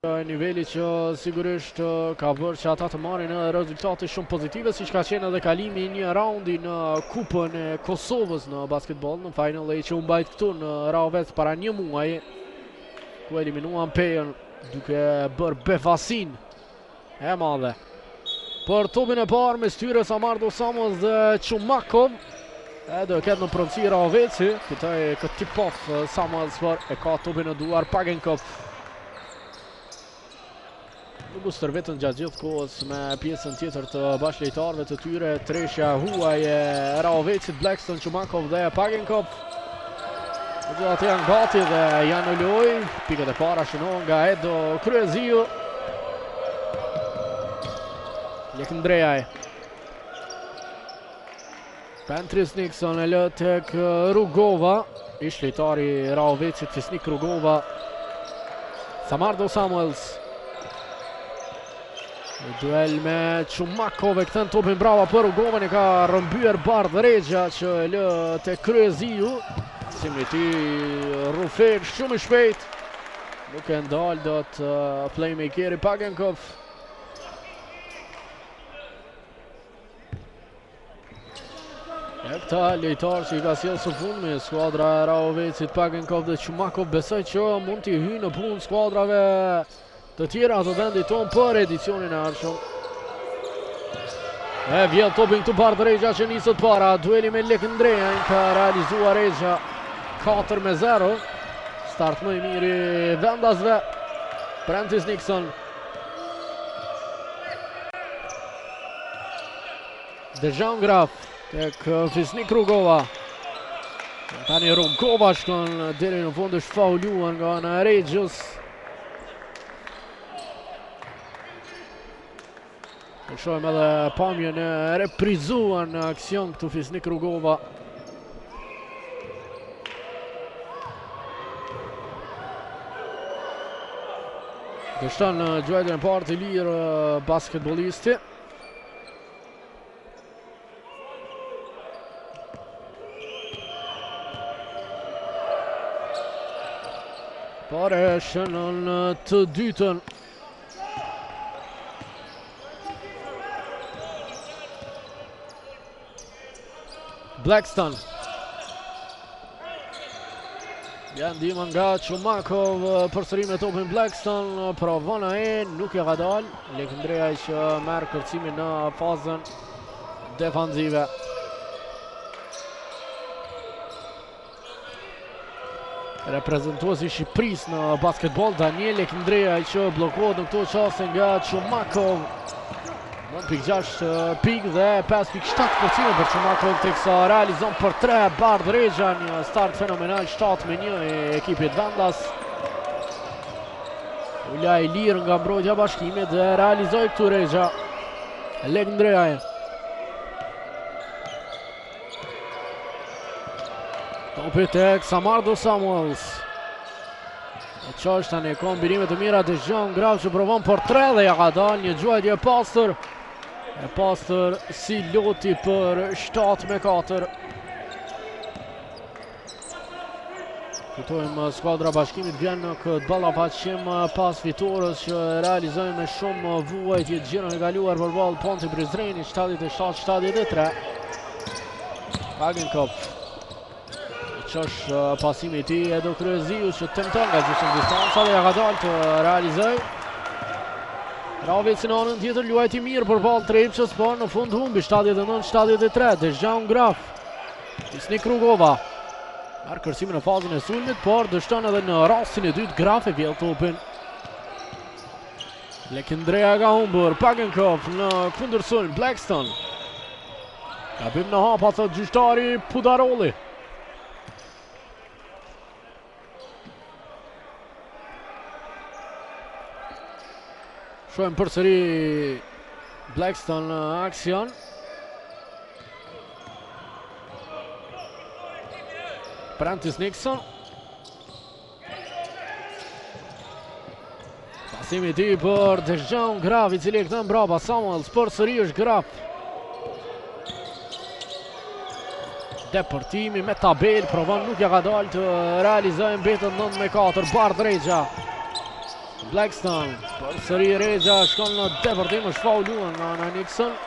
Niveli që sigurisht ka bërë që ata të marrin rezultate shumë pozitive, siç ka qenë edhe kalimi i një raundi në Kupën e Kosovës në basketball, në final e që u mbajt këtu në Ravec para një muaji, ku eliminuan Pejën duke bërë befasin e madhe. Për topin e parë mes tyre Samardo Samuels dhe Chumakov, do ketë në pronësi Raveci, këtë tip-off Samuels për e ka topin e duar Pagenkov. Nuk u stërvetën gjatë gjithë kohës me pjesën tjetër të bashkëlejtarëve të tyre, treshja huaj e Ravecit, Blackstone, Chumakov dhe Pagenkov. Gjithatë janë gati dhe janë në lojë, pikët e para shënohen nga Edo Kryeziu. Lekëndrejaj. Pantris Nixon e lë tek Rugova, ish lojtari Ravecit, Fisnik Rugova. Samardo Samuels. Duel me Chumakov e këtën topin brava për Rugovën, e ka rëmbyer Bardh Regja që e lë te Kryeziu. Simi ti Rufek shumë i shpejt, nuk e ndal dot playmakeri Pagenkov. E këta lojtarë që i ka sjellë së fundmi skuadra e Ravecit, Pagenkov dhe Chumakov, besoj që mund t'i hyjë në punë skuadrave të tjera të vendit tonë për edicionin e ardhshëm. E vjen topin këtu Bardh Regja që nisët para, dueli me Lekëndrejën ka realizuar Regja 4-0. Start më i mirë i vendasve. Prantis Nixon. Dejan Graf tek Fisnik Rugova. Tani Rugova shkon deri në fund, është fauluar nga ana e Regjës. Shohim edhe pamjen e reprizuar në aksion këtu Fisnik Rugova. Dështon në gjuajtjen e parë të lirë basketbollisti. Por e shënon të dytën. Blackstone. Ja ndihma nga Chumakov, përsëri me topin Blackstone, provon ai, nuk e ka dal. Lekëndrejaj që merr kërcimin në fazën defanzive. Reprezentuesi i Shqipërisë në basketball Daniel Lekëndrejaj që bllokohet në këto çaste nga Chumakov. 9.6 pikë dhe 5.7% për Chumakov, teksa realizon për 3 Bardh Regja, një start fenomenal 7-1 e ekipit vendas. Ulla i lirë nga mbrojtja bashkimit dhe realizoi këtu Regja. Lekëndrejaj. Topi tek Samardo Samuels. E qashtë tani kombinime të mira të Dejan Graf që provon për 3 dhe ja ka dalë një gjuajtje pastër. E pastër si loti për 7-4. Fitojmë skuadra bashkimit vjen në këtë ballafaqim pas fitores që realizojnë me shumë vuajtje gjirën e kaluar përballë Ponti Prizreni 77-73. Pagenkov. Qosh pasimi i tij Edo Kryeziu që tenton nga gjysmë distanca dhe ja ka dalë të realizojë. Raveci në anën tjetër luajti mirë përballë Trepçës, por në fund humbi 79-73. Dejan Graf. Fisnik Rugova. Merr kërcimin në fazën e sulmit, por dështon edhe në rastin e dytë Graf e vjell topin. Lekëndreja ka humbur, Pagenkov në kundërsulm, Blackstone. Gabim në hapa thot gjyqtari Pudarolli. Shohim përsëri Blackstone në aksion. Prantis Nixon. Pasimi i tij për Dejan Graf, i cili e kthen brapa Samuels, përsëri është Graf. Deportimi me tabel, provon, nuk ja ka dalë të realizojë, mbetën 9-4 Bardh Regja. Blackstone, përsëri Reza shkon në depërtim, është fauluar nga Ana Nixon.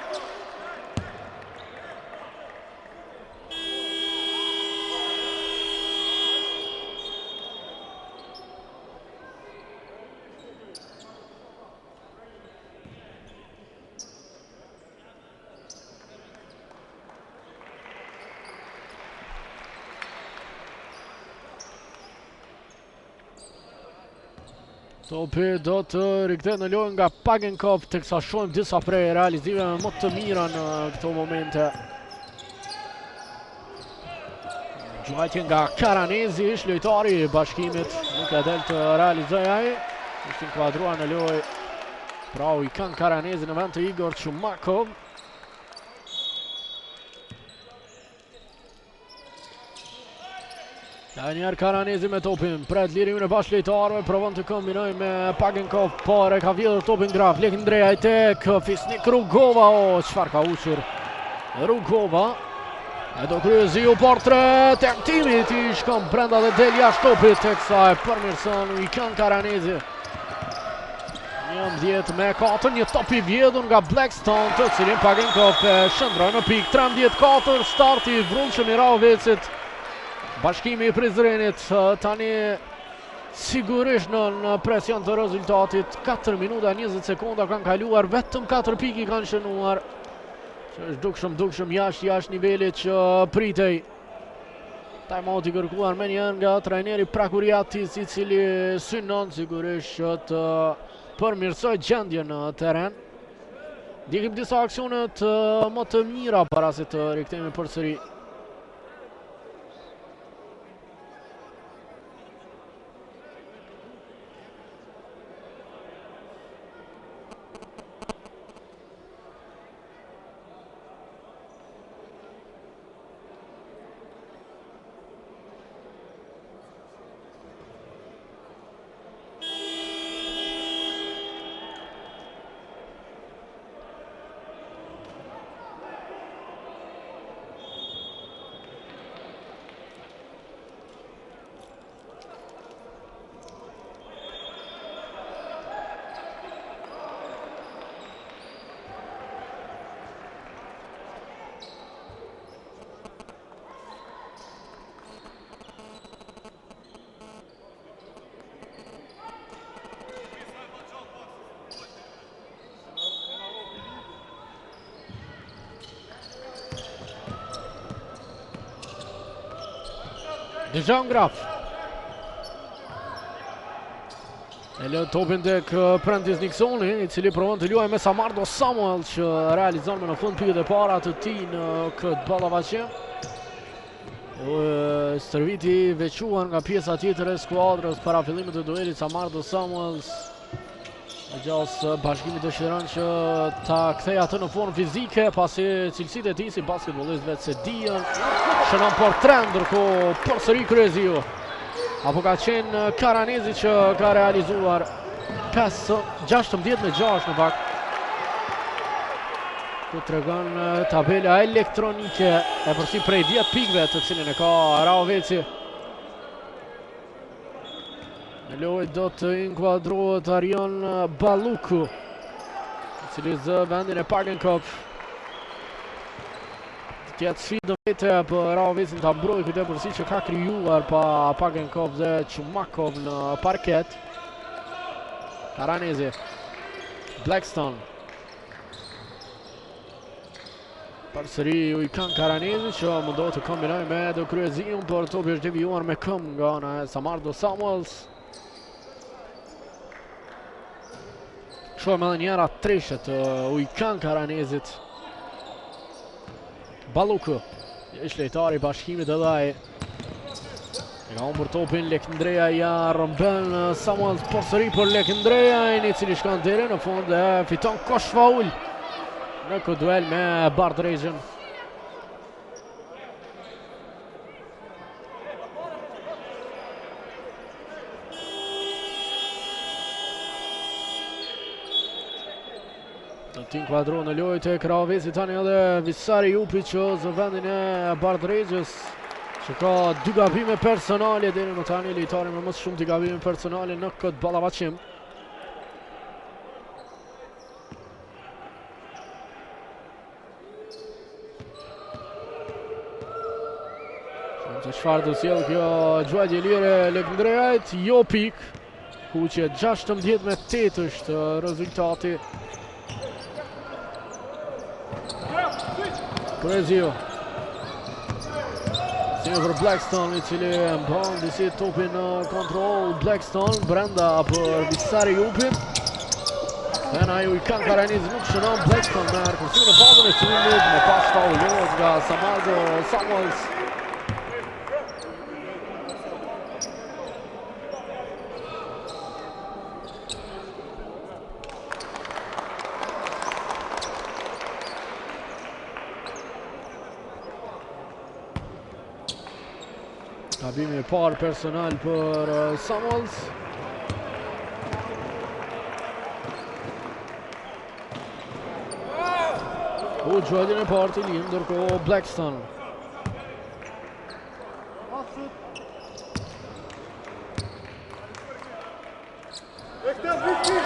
Topi do të rikthehet në lojë nga Pagenkop, teksa shohim disa prej realizimeve më të mira në këto momente. Gjuajtje nga Karanezi, ish lojtari i Bashkimit, nuk e del të realizojë ai. Është inkuadruar në lojë. Pra u i kanë Karanezi në vend të Igor Chumakov. Daniel Karanezi me topin, pret lirimin e bashkëlojtarëve, provon të kombinojë me Pagenkov, por e ka vjedhur topin graf. Lekindreja i tek Fisnik Rugova, çfarë ka ushur Rugova. E do kryezi u portre tek timit, i shkon brenda dhe del jashtë topit, teksa e përmirëson i kanë Karanezi. 11 me 4, një top i vjedhur nga Blackstone, të cilin Pagenkov shndron në pikë. 13-4, starti i vrullshëm i Raovecit. Bashkimi i Prizrenit tani sigurisht në presion të rezultatit. 4 minuta 20 sekonda kanë kaluar, vetëm 4 piki kanë shënuar. Që është dukshëm jashtë nivelit që pritej. Timeout i kërkuar me njën nga trajneri Prakuriatis, i cili synon sigurisht që të përmirësoj gjendje në teren. Ndjekim disa aksionet më të mira para se të rikthehemi përsëri. Dejan Graf e lë topin tek Prentice Nixoni, i cili provon të luajë me Samardo Samuel, që realizon me në fund pikët e para të tij në këtë ballavaçim. Stërviti veçuar nga pjesa tjetër e skuadrës para fillimit të duelit. Samardo Samuels, gjatë Bashkimi dëshiron që ta kthej atë në formë fizike, pasi cilësitë e tij si basketbollist vetë se diën. Shënon portret, ndërkohë përsëri Kryeziu. Apo ka qenë Karanezi që ka realizuar 16-6 në fakt. Ku tregon tabela elektronike e përsi prej 10 pikëve të cilin e ka Raoveci. Në lojë do të inkuadrohet Arion Balluku, i cili zë vendin e Pagenkop. Tjetë sfidë vete për Raovecin të mbrojë këtë përsi që ka krijuar pa Pagenkop dhe Chumakov në parket. Karanezi, Blackstone. Përsëri u i kanë Karanezi që mundohet të kombinojë me Do Kryeziun, por topi është devijuar me këmbë nga ana e Samardo Samuels. Shohim edhe njëra treshet u i kanë Karanezit. Balluku, ish lojtari i Bashkimit edhe ai. E ka humbur topin Lekindreja, ja rëmbën Samuels, përsëri për Lekindreja, i cili shkon deri në fund e fiton kosh faul në këtë duel me Bardrejën. Të inkuadro në lojë tek Raoveci tani edhe Visari Jupi, që zë vendin e Bardrejës, që ka 2 gabime personale deri më tani, lojtari me më shumë të gabime personale në këtë ballavaçim. Se çfarë do sjell kjo gjuajtje lire Lëkndrejajt, jo pik. Kuqe 16-8 është rezultati. Krezio. Sime për Blackstone, i cili mban disi topin në kontrol. Blackstone brenda për Visari Jupin. Fena ju i kanë Karaniz, nuk shënon Blackstone me kërësimin në fazën e sulmit, me pas faulohet nga Samardo Samuels. Gabimi i parë personal për Samuels. U gjuajtjen e parë të linjë, ndërkohë Blackstone.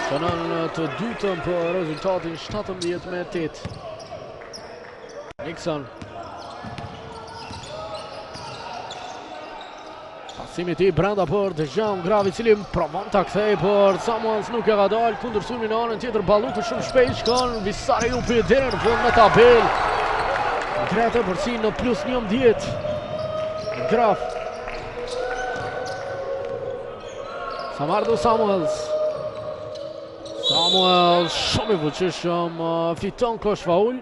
Shënon të dytën për rezultatin 17-8. Nixon. Pasimi ti brenda për Dejan Gravi, cili provon ta kthej, për Samuels nuk e ka dalë, kundër sulmi në anën tjetër, Balluku shumë shpejt shkon, Visari Jupi deri në fund në tabel. Grete përsi në plus 11. Graf. Samardo Samuels. Samuels shumë i fuqishëm, fiton kosh faull.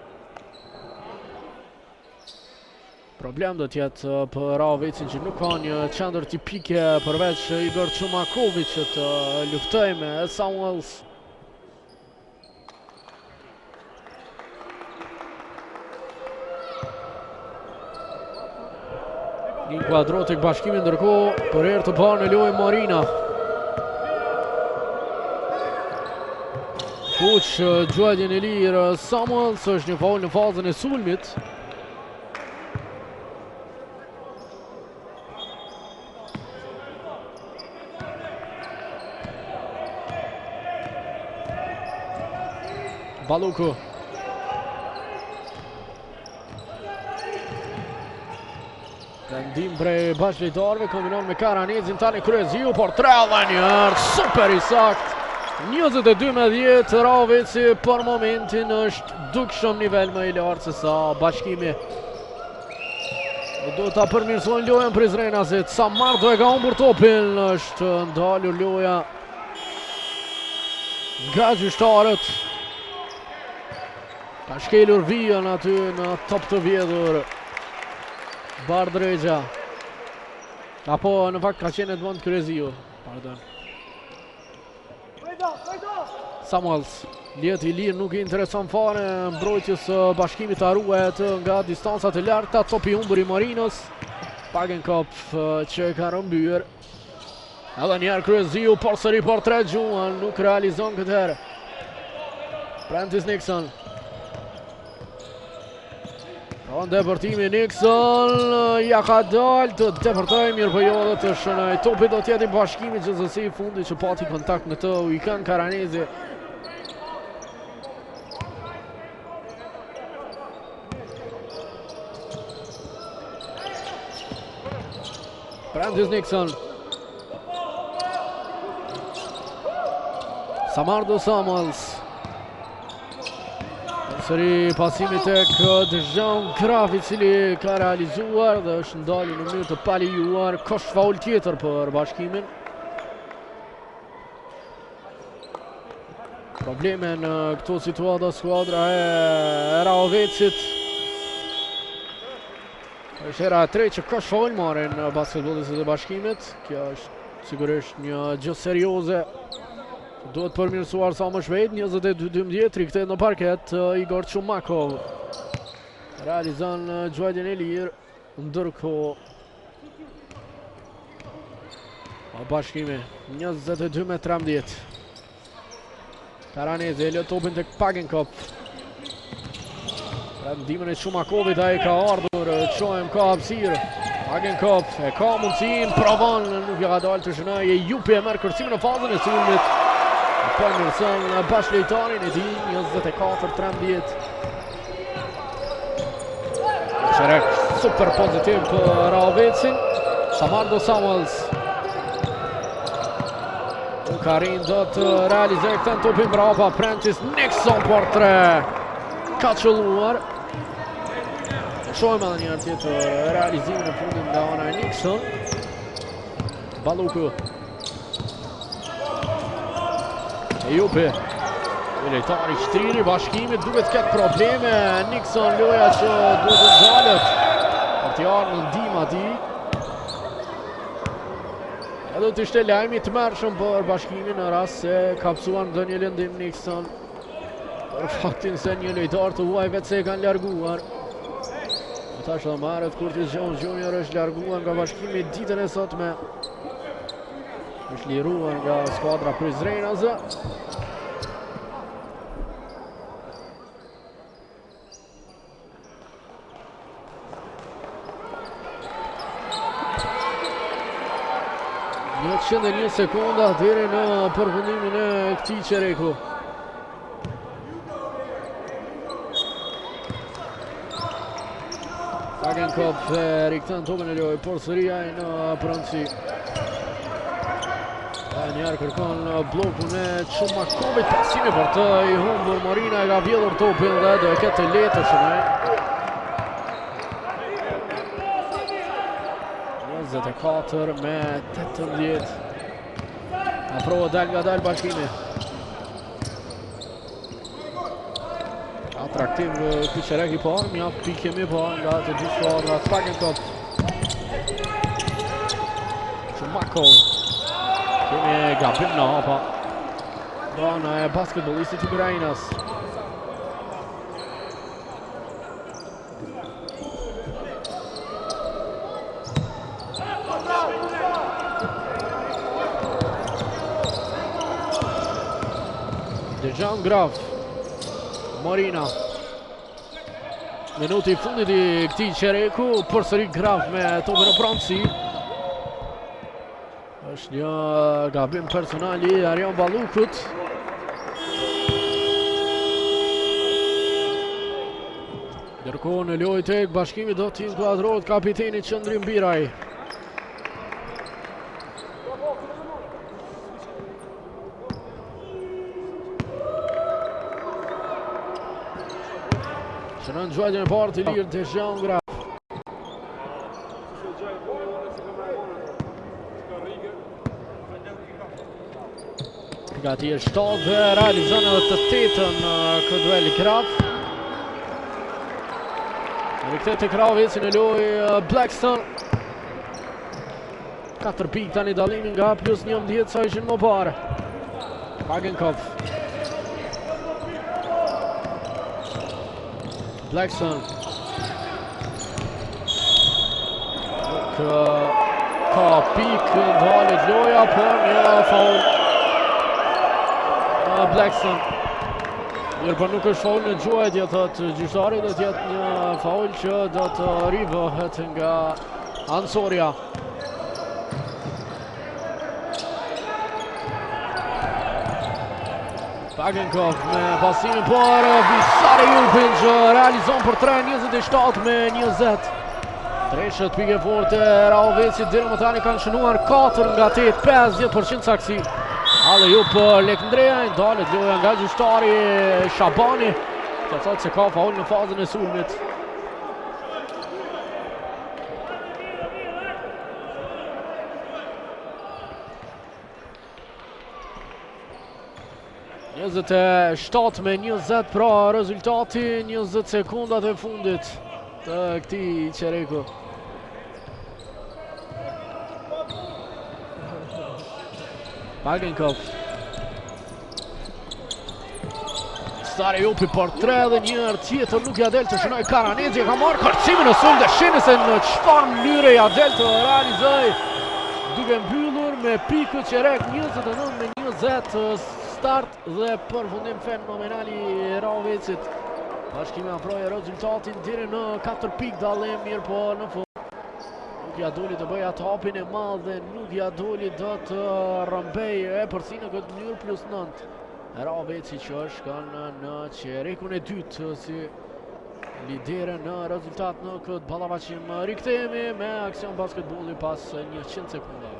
Problem do tjetë për Ravecin që nuk ka një qendër tipike përveç Igor Čumaković të luftoj me Samuels. Një kuadro të bashkimin, ndërkohë për herë të parë në lojë Marina. Kuq gjuajtjen e lirë Samuels, është një faull në fazën e sulmit. Balluku. Vendim prej bashkëlojtarëve, kombinon me Karanezin, tani Kryeziu, por 3-1, super i sakt. 22-10, Raveci për momentin është dukshëm nivel më i lartë se sa Bashkimi. Do ta përmirësojnë lojën Prizrenasit. Samardo e ka humbur topin, është ndalur loja nga gjyqtarët. Ka shkelur vijën aty në top të vjedhur Bardregja. Apo në fakt ka qenë Edmond Kryeziu. Pardon. Samuels, liet i lirë, nuk i intereson fare mbrojtjes Bashkimit të ruhet nga distancat e larta, topi humbur i Marinos. Pagenkop që e ka rëmbyer. Edhe njerë Kryeziu, por sëri por 3 gjuan, nuk realizon këtë herë. Prentice Nixon. Pranë depërtimi Nixon, ja ka dalë të depërtoj, mirë për jo dhe të shënoj. Topi do tjeti Bashkimit gjithësësi i fundi që pati kontakt në të, u i kanë Karanezi. Prentice Nixon. Samardo Samuels. Sëri pasimi tek Dejan Gravi, cili ka realizuar dhe është ndalur në mënyrë të palijuar. Kosh faull tjetër për Bashkimin. Probleme në këto situata skuadra e Ravecit. Është era e tretë që kosh faull marrin basketbollistët e Bashkimit. Kjo është sigurisht një gjë serioze. Duhet përmirësuar sa më shpejt. 22-12 rikthehet në parket Igor Čumakov. Realizon gjuajtjen e lirë, ndërkohë Bashkimi 22-13. Karanezi e lë topin tek Pagenkop. Rendimën e Čumakovit, ai ka ardhur, çohem ka hapësirë. Pagenkop e ka mundësinë, provon, nuk ja ka dalë të shënojë. Jupi e merr kërcimin në fazën e sulmit. Përmirëson bashkëlojtarin e tij, 24-13. Qerek super pozitiv për Ravecin. Samardo Samuels. Karin do të realizoj këtë në topin brapa. Prentice Nixon për 3. Ka qëlluar. Shojmë edhe njërë tjetër realizimin e fundin nga ona e Nixon. Baluku. Ejupi. Lejtari shtriri bashkimit duket këtë probleme. Nixon loja që duhet të nxalet. Partijarë në ndim ati. Edhe të ishte lajmi të mërshëm për bashkimin në rast se kapsuan dhe një lëndim Nixon. Për faktin se një lejtar të huaj vetë se kanë larguar. Tash dhe marët Curtis Jones Jr. është larguar nga bashkimi ditën e sotme. është liruar nga skuadra Prizrenase. Në 101 sekonda deri në përfundimin e këtij çereku. Fagenkop rikëtën tokën e lojë, por sëria në pronësi. Njerë kërkon blokun e Çumakovit, pasimi për të i humbur. Marina e ka vjedhur topin dhe do e ketë të letë shumë. 24 me 18. Afrohet dal nga dal bashkimi. Atraktiv ky çerek i parë, mjaft pikë më parë nga të dy skuadrat. Fagenkop. Çumakov. Kemi gabim në hapa. Brana e basketbollistit të Ukrainës. Dejan Graf. Marina. Minuti i fundit i këtij çereku, përsëri Graf me topin e pronësi. Është një gabim personal i Arjan Ballukut. Ndërkohë në lojë tek bashkimi do të inkuadrohet kapiteni Qëndrim Biraj. Shënon gjuajtjen e parë të lirë Dejan Graf. Gati e 7 dhe realizon edhe të 8-ën këtë duel Graf. Rikëtet e Kravec në lojë Blackstone. 4 pikë tani dallimi nga plus 11 sa ishin më parë. Fagenkop. Blackstone. Ka pikë ndalet loja, por një faul. Blackstone. Mirë, për nuk është faul në gjuajtje, thotë gjyqtari, do t'jetë një faul që do të rivohet nga Ansoria. Fagenkop me pasimin për Visari Jupin që realizon për 3, 27 me 20. Treshët pike forte Raovecit deri më tani kanë shënuar 4 nga 8, 50% saksi. Ale ju për Lekndreja, ndalet loja nga gjyqtari Shabani, që thotë se ka faul në fazën e sulmit. e 7 me 20 pra rezultati, 20 sekundat e fundit të këtij çereku. Fagenkop. Stare Jopi për 3 dhe njërë tjetër nuk ja del të shënoj Karanezi, ka marrë kërcimin në sulm dhe shini se në çfarë mënyre ja del të realizoj, duke mbyllur me pikë çerek 29 me 20 start dhe përfundim fenomenal i Raovecit. Bashkimi afroi rezultatin deri në 4 pikë dallim, mirë po në fund nuk ja doli të bëja hapin e madh dhe nuk ja doli do të rëmbej e përsi në këtë mënyrë plus 9. Raoveci që është kanë në çerekun e dytë si lidere në rezultat në këtë ballavaçim. Rikthehemi me aksion basketbolli pas 100 sekondave.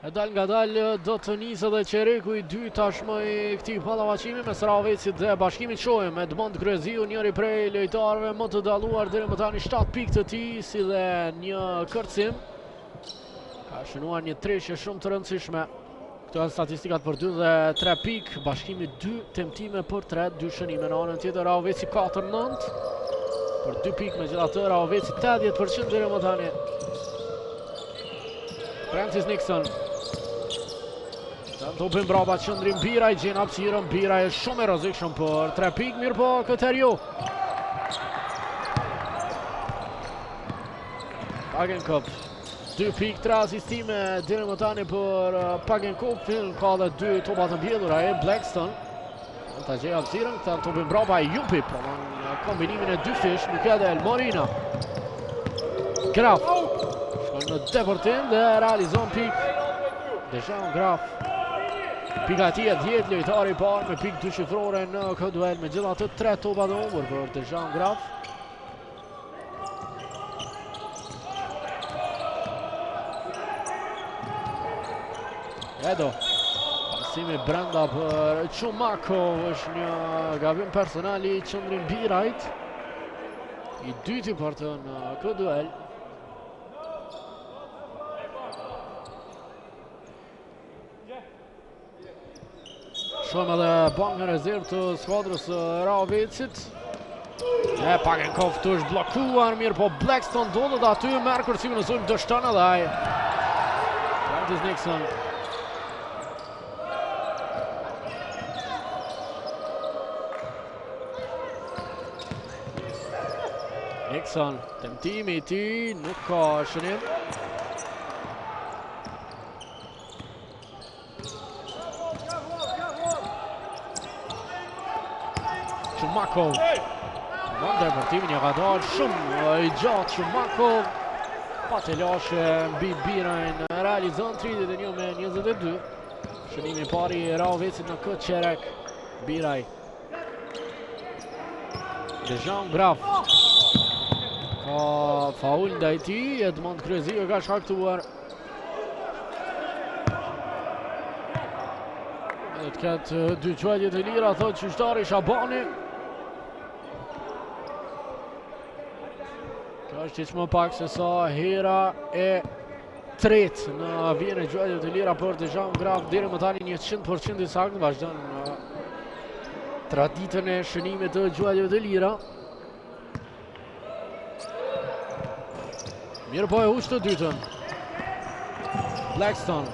E dal nga dal do të nisë dhe qereku i dy tashmë i këtij ballavaçimi mes Ravecit dhe Bashkimit. Shohim Edmond Kryeziu, njëri prej lojtarëve më të dalluar deri më tani, 7 pikë të tij si dhe një kërcim. Ka shënuar një treshje shumë të rëndësishme. Këto janë statistikat për 2 dhe 3 pikë. Bashkimi 2 temtime për 3, 2 shënime. Në anën tjetër Raveci 4-9 për 2 pikë, megjithatë Raveci 80% deri më tani. Francis Nixon. Topin braba qëndrim Biraj, gjen hapësirën. Biraj është shumë i rrezikshëm për 3 pikë, mirë po këtë herë jo. Pagenkop, 2 pikë, 3 asistime deri më tani për Pagenkop. Ka dhe 2 topa të mbjellura e Blackstone. Ta gjej hapësirën, këta topin braba e Jupi, provon kombinimin e dy fish, nuk edhe El Morina. Graf, shkon në deportim dhe realizon pikë. Dejan Graf. Pika ti e 10 lojtari i parë me pikë dyshifrore në këtë duel, megjithatë 3 topa të humbur për Dejan Graf. Edo, pasimi brenda për Chumakov, është një gabim personal i Qëndrim Birajt, i dyti për të në këtë duel. Shumë edhe bankën rezervë të skuadrës Ravecit. Pagenkov të është blokuar, mirë po Blackstone dollët aty, merë kërcimin në sulm, dështon edhe ai. Francis Nixon. Nixon, temtimi i tij, nuk ka shënim. Chumakov. Në deportimin ja ka dalë shumë i gjatë Chumakov. Pa të lashe mbi Birajn, realizon 31-22. Shënimi pari i Ravecit në këtë qerek. Biraj. Dejan Graf. Ka faul ndaj tij, Edmond Kryeziu ka shkaktuar. Të ketë 2 quajtje të lira, thot qytetari Shabani. Kjo është që më pak se sa hera e tretë në vjen e quajtje të lira për Dejan Graf, deri më tani 100% i saktë, vazhdon në traditën e shënimit të quajtjeve të lira. Mirë po e huq të dytën. Blackstone.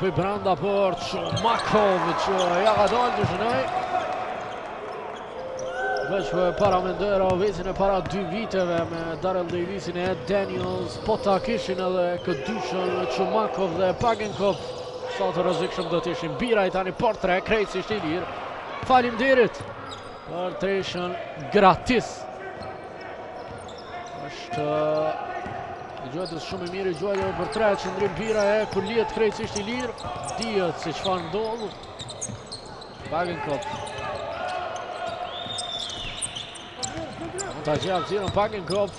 Për branda për Chumakov, që ja ka dalë të shënoj. Veç për para mendoj Ravecin e para 2 viteve me Darrell Davisin e Daniels, po ta kishin edhe këtë dyshën Chumakov dhe Pagenkov. Sa të rrezikshëm do t'ishin. Biraj tani për 3, krejtësisht i lirë. Faleminderit për treshën gratis. Është Gjuajtës shumë i mirë, i gjuajtëve për 3, Qëndrim Biraj kur lihet krejtësisht i lirë, dihet se çfarë ndodh. Pagenkop. Mund ta gjej hapësirën Pagenkop.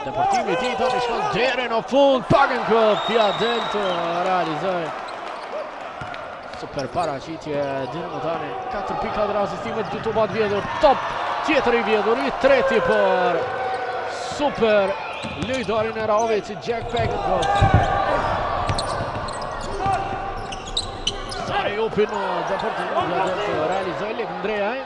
Deportimi i tij tani shkon deri në fund. Pagenkop ja del të realizoj. Super paraqitje deri tani 4.4 asistime, 2 topat vjedhur. Top tjetër i vjedhur, i treti për super lojtarin e Rahovecit Jack Pagenkop. Sarajopin në Deportivo ja del të realizoj Lek Ndrejaj.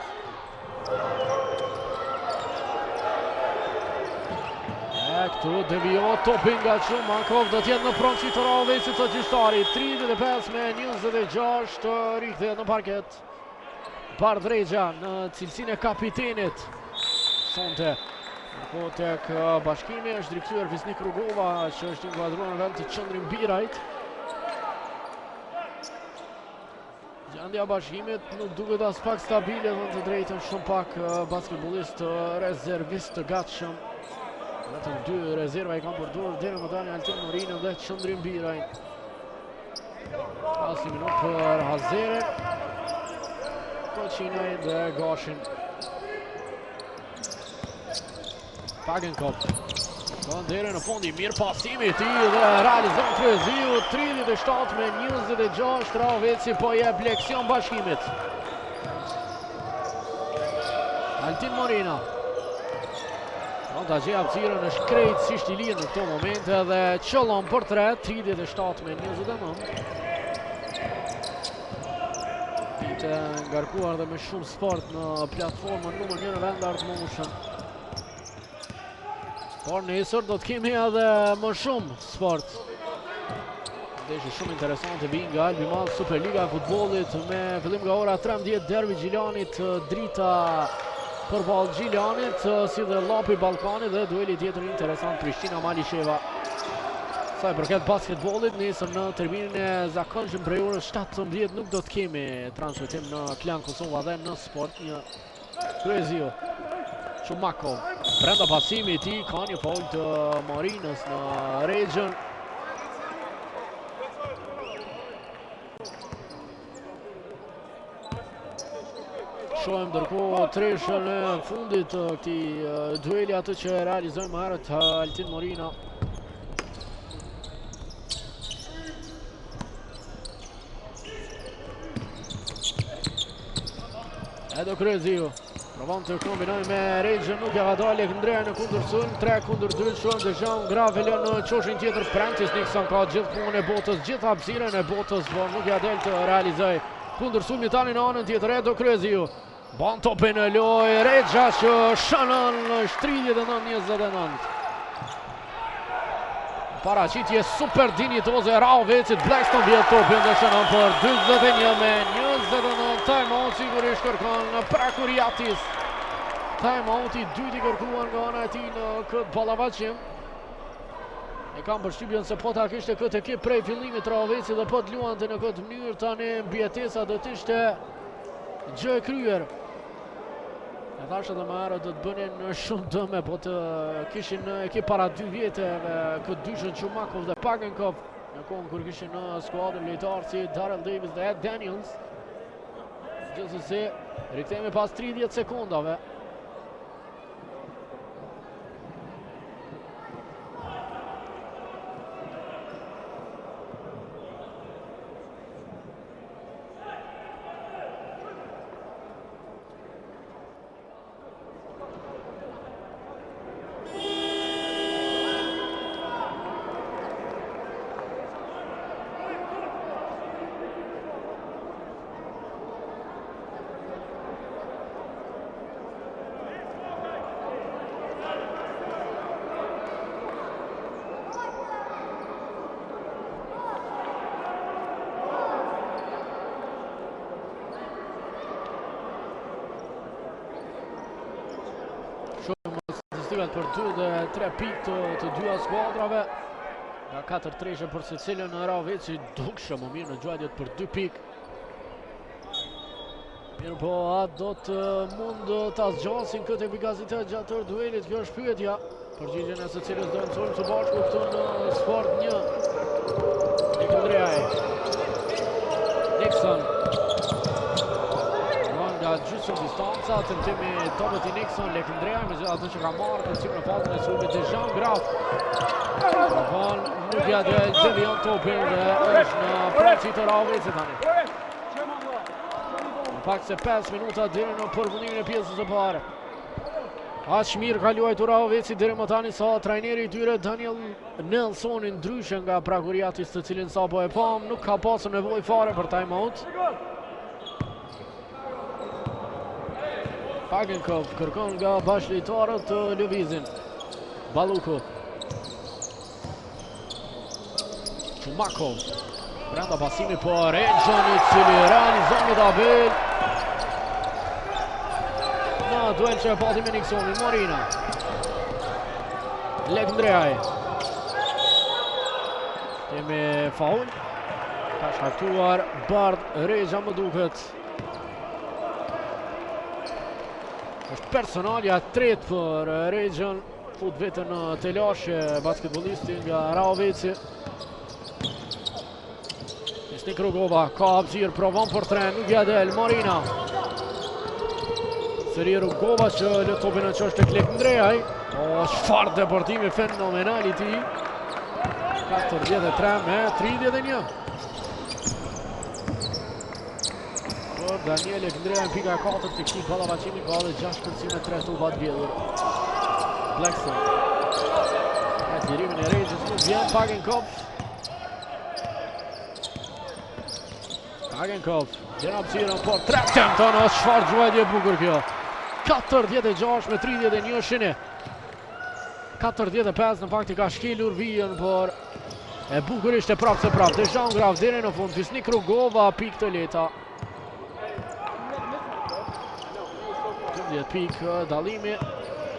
Këtu devijo topi nga Shumakov, do t'jetë në pronësi të Rahovecit të gjyqtari. 35 me 26 të rikthehet në parket. Bardregja në cilësinë e kapitenit. Sonte. Ndërkohë tek Bashkimi është rikthyer Visnik Rugova, që është inkuadruar në vend të Qendrim Birajt. Gjendja Bashkimit nuk duket as pak stabile, dhe të drejtën shumë pak basketbollist rezervist të gatshëm. Vetëm 2 rezerva i kanë përdorur deri më tani Altin Morinën dhe Qendrim Birajt. Asnjë minut për Hazeren, Koçinaj dhe Gashin. Pagenkop. Shkon deri në fund, i mirë pasimi i tij dhe realizon kryeziu. 37 me 26 Rahoveci po jep leksion Bashkimit. Altin Morina. Ta gjej hapësirën, është krejtësisht i lirë në këto momente dhe qëllon për 3, 37 me 29. Ditë ngarkuar dhe me shumë sport në platformën numër 1 në vend Art Motion. Por nesër do të kemi edhe më shumë sport. Ndeshje shumë interesante vijnë nga Albi Madh, Superliga e futbollit me fillim nga ora 13, derbi Gjilanit drita përballë Gjilanit, si dhe Llapi Ballkanit dhe dueli tjetër interesant Prishtina Malisheva. Sa i përket basketbollit, nesër në terminin e zakonshëm prej orës 17 nuk do të kemi transmetim në Klan Kosova dhe në Sport. Një kryezio Shumakov. Brenda pasimi i tij ka një faul të Morinës në Regjën. Shohem ndërkohë treshën e fundit të këtij dueli, atë që realizojnë më herët Altin Morina. Edo Kryeziu provon të kombinoj me Regjën, nuk ja ka dalë Lek Ndreja në kundërsulm, 3 kundër 2, Shohem Dejan Gravele në qoshin tjetër. Prentice Nixon ka gjithë punën e botës, gjithë hapësirën e botës, por nuk ja del të realizoj kundërsulmi tani në anën tjetër. Edo Kryeziu ban topin e loj, Regja që shënën në 39-29. Paraqitje super dinjitoze e Rahovecit, Blackstone vjet topin dhe shënën për 41 me 29. Time-out sigurisht kërkon Prekuriatis. Time-out i dyti kërkuan nga ana e tij në këtë ballavaçim. E kam përshtypjen se po ta kishte këtë ekip prej fillimit Rahoveci dhe po të luante në këtë mënyrë, tani mbijetesa do të ishte gjë e kryer. E thashë edhe më herët do të bënin shumë dëme, po të kishin në ekip para 2 vjeteve këtë dyshën Shumakov dhe Pagenkop, në kohën kur kishin në skuadrën lojtarë si Darrell Davis dhe Ed Daniels. Gjithsesi, rikthehemi pas 30 sekondave. Për 2 dhe 3 pikë të dyja skuadrave. Nga 4 treshe për secilën në Rahoveci dukshëm më mirë në gjuajtjet për 2 pikë. Mirë po, atë do të mund të asgjasin këtë efikasitet gjatë tërë duelit. Kjo është pyetja. Përgjigjen e secilës do nësojmë së bashku këtu në Sport 1. Lek Ndrejaj. Nixon. shumë distanca, tentimi dobët i Nixon, Lekëndrea, me gjithë atë që ka marrë kërcim në fazën e sulmit të Jean Graf. Van nuk ja del, devion topin dhe është në pronësi të Rahovecit tani. Në pak se 5 minuta deri në përfundimin e pjesës së parë. Aq mirë ka luajtur Rahoveci deri më tani sa trajneri i tyre Daniel Nelsoni, ndryshe nga Prakuriatis, të cilin sapo e pam, nuk ka pasur nevojë fare për time-out. Pagenkov kërkon nga bashkëlojtarët të lëvizin. Balluku. Chumakov. Brenda pasimi për Region, i cili realizon me tabel. Në duel që e pati me Nixonin, Morina. Lekëndreaj. Kemi faul. Ka shkaktuar Bard Regja, më duket. Është personalja tretë për Region. Fut vetën në telashe basketbolisti nga Rahoveci. Nisnik Rugova ka hapësirë, provon për tren, nuk ja del, Morina. Sëri Rugova që lë topin në qështë të Lekëndreaj. O, çfarë deportimi fenomenal i tij. 43 me 31. Daniel Lekëndreaj në pika 4 të këtij ballafaqimi ka edhe 6 kërcime 3 tuba të vjedhur. Blackstone. Me tirimin e Regjës nuk vjen Pagenkov. Pagenkov, gjen hapësirën, por Trapton, çfarë gjuajtje e bukur kjo. 46 me 31 shini. 45 në fakt i ka shkelur vijën, por e bukur ishte prapë se prapë. Dejan Graf deri në fund, Fisnik Rugova pikë të leta. 10 pikë dallimi.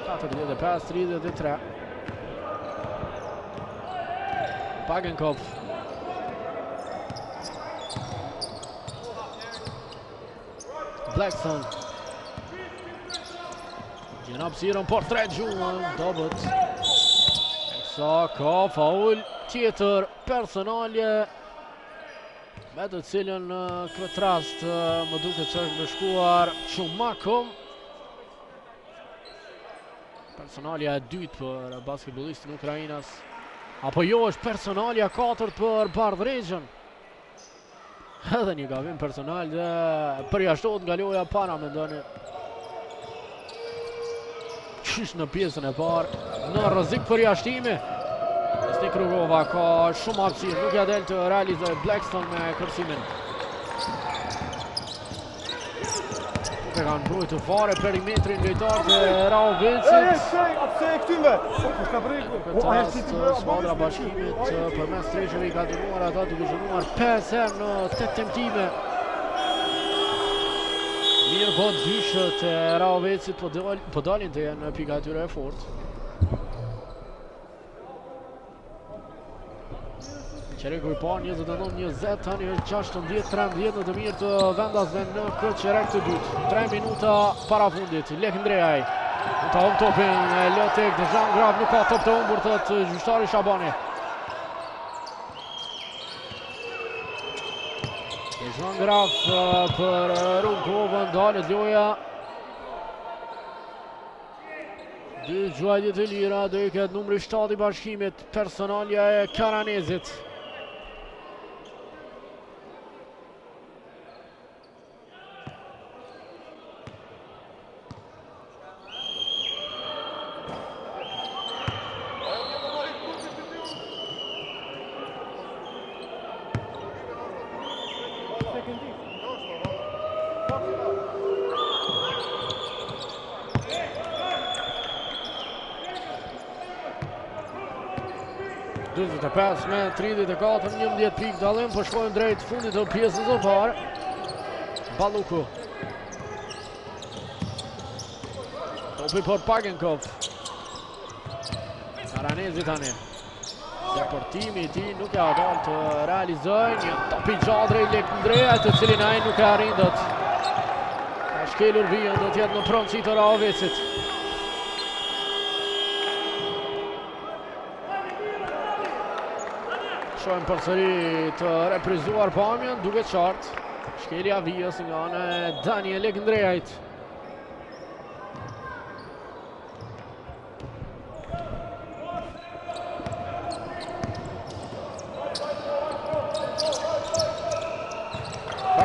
45-33. Pagenkov. Blackstone. Gjen hapësirën, por 3 gjuhën, dobët. Sa ka faul tjetër personalje, me të cilën në këtë rast më duket që është bashkuar Chumakov. Personalja e dytë për basketbollistin Ukrainas. Apo jo, është personalja 4 për Bard Region. Edhe një gabim personal dhe përjashtohet nga loja para, mendoni. Qysh në pjesën e parë, në rrezik përjashtimi. Fisnik Rugova ka shumë hapësirë, nuk ja del të realizoj Blackstone me kërcimin. Nuk e kanë mbrojtur fare perimetrin lojtarët e Rahovecit. Këtë rast skuadra Bashkimit përmes treshëve i ka dënuar ata duke shënuar 5 herë në 8 tentime. Mirë po dyshët e Rahovecit po dalin të jenë pika e tyre e fortë. Qereku i parë 29-20, tani është 16-13 në të mirë të vendasve në këtë qerek të dytë. 3 minuta para fundit, Lekëndreaj. Në të hum topin, Lotek, Dejan Graf nuk ka top të humbur, thot gjyqtari Shabani. Dejan Graf për Rugovën, dalet loja. Dy gjuajtje të lira, do i këtë numri 7 i Bashkimit, personalja e Karanezit. Me 34, 11 pikë dallim, po shkojnë drejt fundit të pjesës së parë. Balluku. Topi për Pagenkov. Karanezi tani. Deportimi i tij nuk e ka dalë të realizojë një top i gjatë drejt Lekëndreajt, të cilin ai nuk e arrin dot. Ka shkelur vijën, do të jetë në pronësi të Rahovecit. Shojmë përsëri të reprizuar pamjen, duke qartë. Shkelja vijës nga ana e Daniel Lekëndreajt.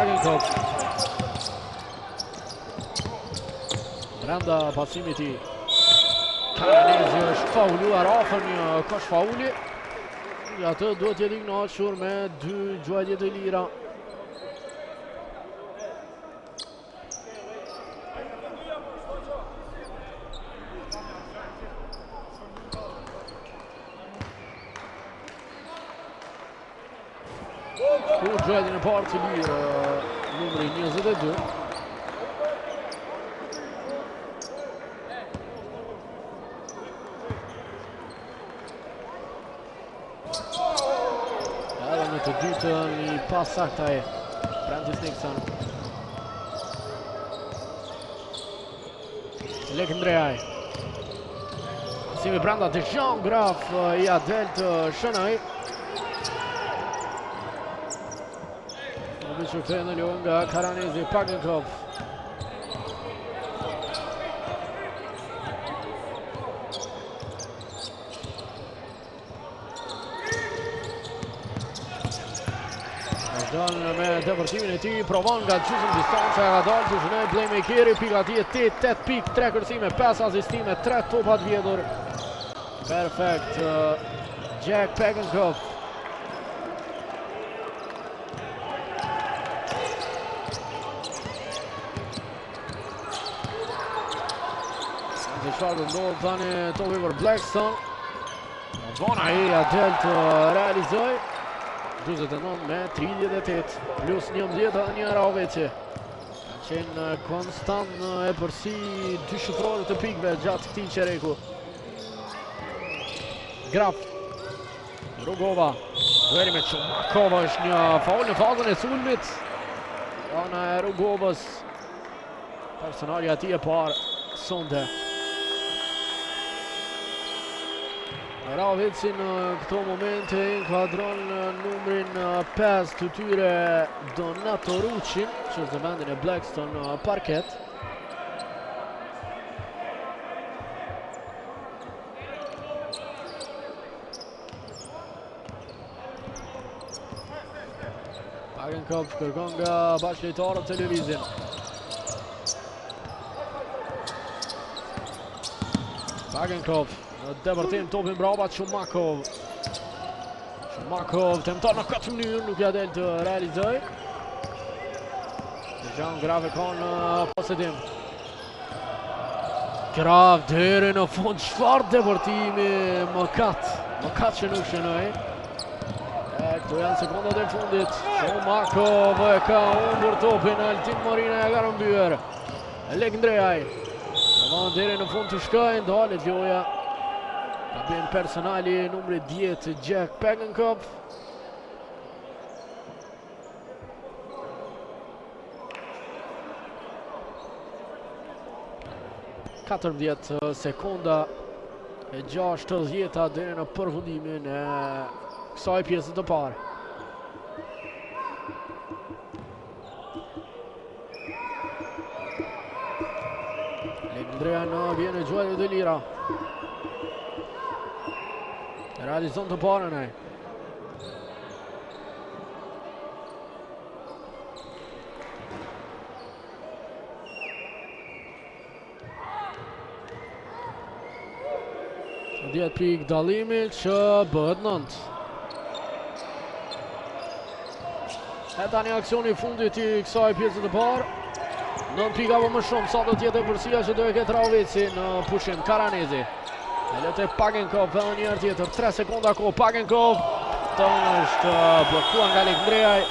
Pagenkop. Brenda pasimit i Karanezi është fauluar afër një kosh fauli. Atë duhet jetë i kënaqur me 2 gjuajtje të lira. Gjuajtjen e parë të lirë numri 22. Edhe në të dytën një pas saktaj Francis Nixon. Lek Ndreaj. Pasimi brenda Dejan Graf i adel të Shënaj. Që kthehen në lojë nga Karanezi. Pagenkop. Vazhdon me depërtimin e tij, provon nga gjysmë distanca, ka dalë të zhvillojë playmakeri, pika ti 8 pikë, 3 kërcime, 5 asistime, 3 topa të vjedhur. Perfekt. Jack Pagenkop. Çfarë do ndodh tani topi për Blackstone. Vona i adel të realizoj 49 me 38 plus 11 një Raoveci. Ka qenë konstant e përsi 2 shifrore të pikve gjatë këtij qereku. Graf. Rugova. Dueli me Chumakova është një faul në fazën e sulmit. Ana e Rugovës. Personali ati e parë sonde. Raoveci në këto momente inkuadron numrin 5 të tyre Donato Rucin, që është vendin e Blackstone në parket. Pagenkop kërkon nga bashkëlojtarët televizin. Pagenkop. Në depërtim topin brava Chumakov. Chumakov tenton në këtë mënyrë, nuk ja del të realizoj. Dejan Graf e ka në posedim. Graf deri në fund, çfarë depërtimi, mëkat që nuk shënoi. Këto janë sekondat e fundit. Chumakov e ka humbur topin, Altin Marina ja ka rëmbyer. Lek Ndreaj. Deri në fund të shkojnë, dalet loja. Gabim personali numri 10 Jack Pagenkop. Katërmbëdhjetë sekonda e 60 deri në përfundimin e kësaj pjesë të parë. Andrea në vjen e gjuajtje të lira. Realizon të parën ai. Djetë pikë dallimi që bëhet 9. E tani aksioni fundit i kësaj pjesë të parë. 9 pika apo më shumë, sa do tjetë e përsia që do e ketë Raoveci në pushim. Karanezi. E lete Pagenkop edhe njërë tjetër, 3 sekonda ko, Pagenkop. Të është blokuar nga Lek Ndreaj.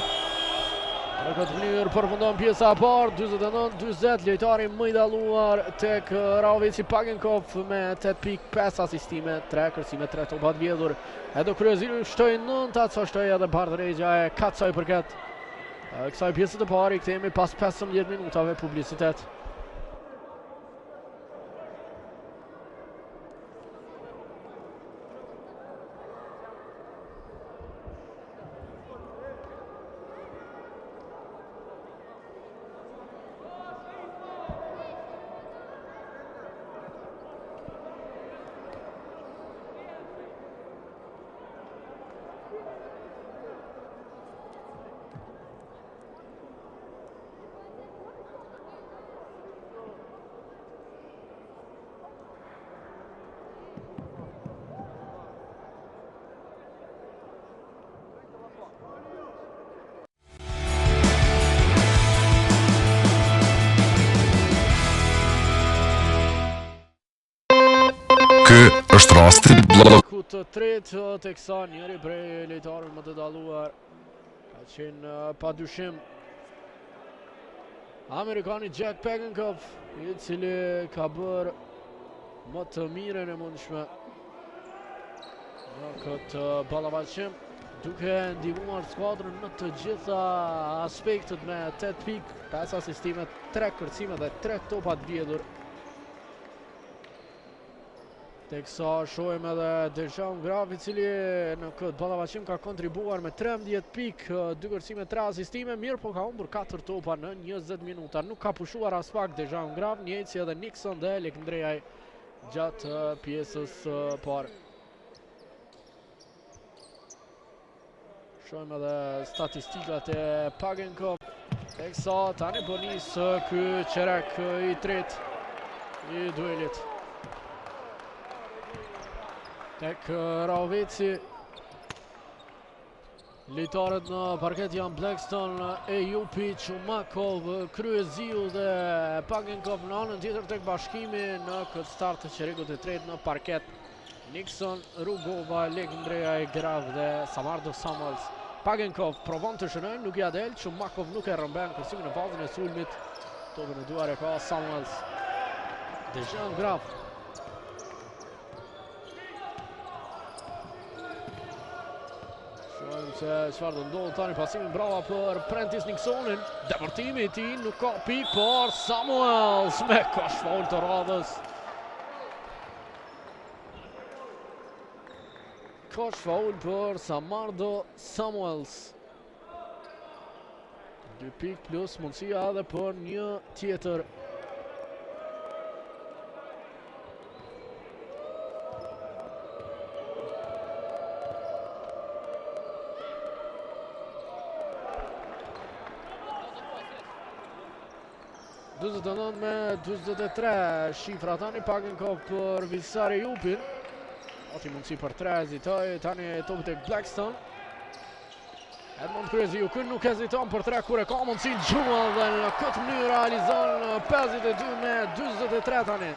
Në këtë mënyrë përfundon pjesa e parë, 29-20, lojtari më i dalluar tek Raoveci Pagenkop me 8 pikë, 5 asistime, 3 kërcime, 3 topa të vjedhur. Edo kryeziri shtoi 9, atë shtoi edhe Bart Regja e katsoj përket kësaj pjesë të parë. I kthehemi pas 15 minutave publicitet. është rasti ku të tretë teksa njëri prej lojtarëve më të dalluar ka qenë padyshim Amerikani Jack Pegenkopf, i cili ka bërë më të mirën e mundshme në këtë ballavaçim, duke ndihmuar skuadrën në të gjitha aspektet me 8 pikë, 5 asistime, 3 kërcime dhe 3 topa të vjedhur. Teksa shohim edhe Dejan Graf, i cili në këtë ballavaçim ka kontribuar me 13 pikë, 2 kërcime, 3 asistime, mirë po ka humbur 4 topa në 20 minuta. Nuk ka pushuar as pak Dejan Graf, njëjtë si edhe Nixon dhe Lekndrejaj gjatë pjesës parë. Shohim edhe statistikat e Pegenkopf, teksa tani po nis ky qerek i tretë i duelit. Tek Raoveci, lojtarët në parket janë Blackstone, Ejupi, Chumakov, Kryeziu dhe Pegenkopf. Në anën tjetër tek Bashkimi në këtë start të qerekut të tretë në parket, Nixon, Rugova, Lekndrejaj, Graf dhe Samardo Samuels. Pegenkopf provon të shënojnë, nuk ja del, Chumakov nuk e rëmben kërcimin në fazën e sulmit. Topën e duar e ka Samuels. Dejan Graf. Shohim se çfarë do ndodh tani, pasimin brava për Prentice Nixonin. Deportimi i tij nuk ka pikë, por Samuels me kosh faul të radhës. Kosh faul për Samardo Samuels. 2 pikë plus mundësia edhe për një tjetër. me 43 shifra tani, Pegenkopf për Visare Jupin. Ati mundësi për 3, hezitoj, tani topit e Blackstone. Edmond Kryeziu, kënë nuk heziton për 3 kur e ka mundësi gjuma dhe në këtë mënyrë realizon 52 me 43 tani.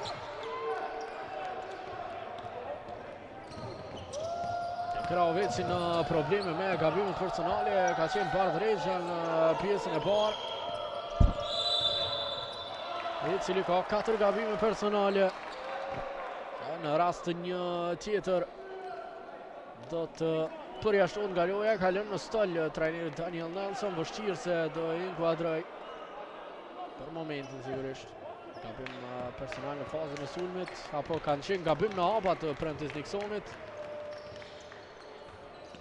Kraoveci në probleme me gabimet personale, ka qenë Bardh Regja në pjesën e parë, i cili ka 4 gabime personale. Në rast të një tjetër do të përjashtohet nga loja, ka lënë në stol trajneri Daniel Nelson, vështirë se do inkuadroj për momentin sigurisht. Gabim personal në fazën e sulmit, apo kanë qenë gabim në hapa të Prentice Nixonit.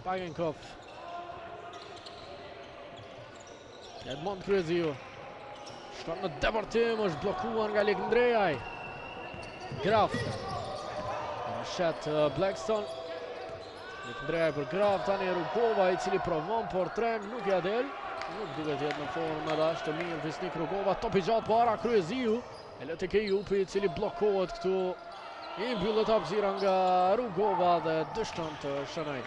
Pegenkopf. Edmond Kryeziu. Shkon në deportim, është blokuar nga Lekndrejaj. Graf. Shet Blackstone. Lekndrejaj për Graf, tani Rugova i cili provon por 3 nuk ja del. Nuk duket jetë në formë edhe është të mirë Visnik Rugova, top i gjatë para Kryeziu. E lë tek Ejupi i cili bllokohet këtu. I mbyllet hapësira nga Rugova dhe dështon të shënoj.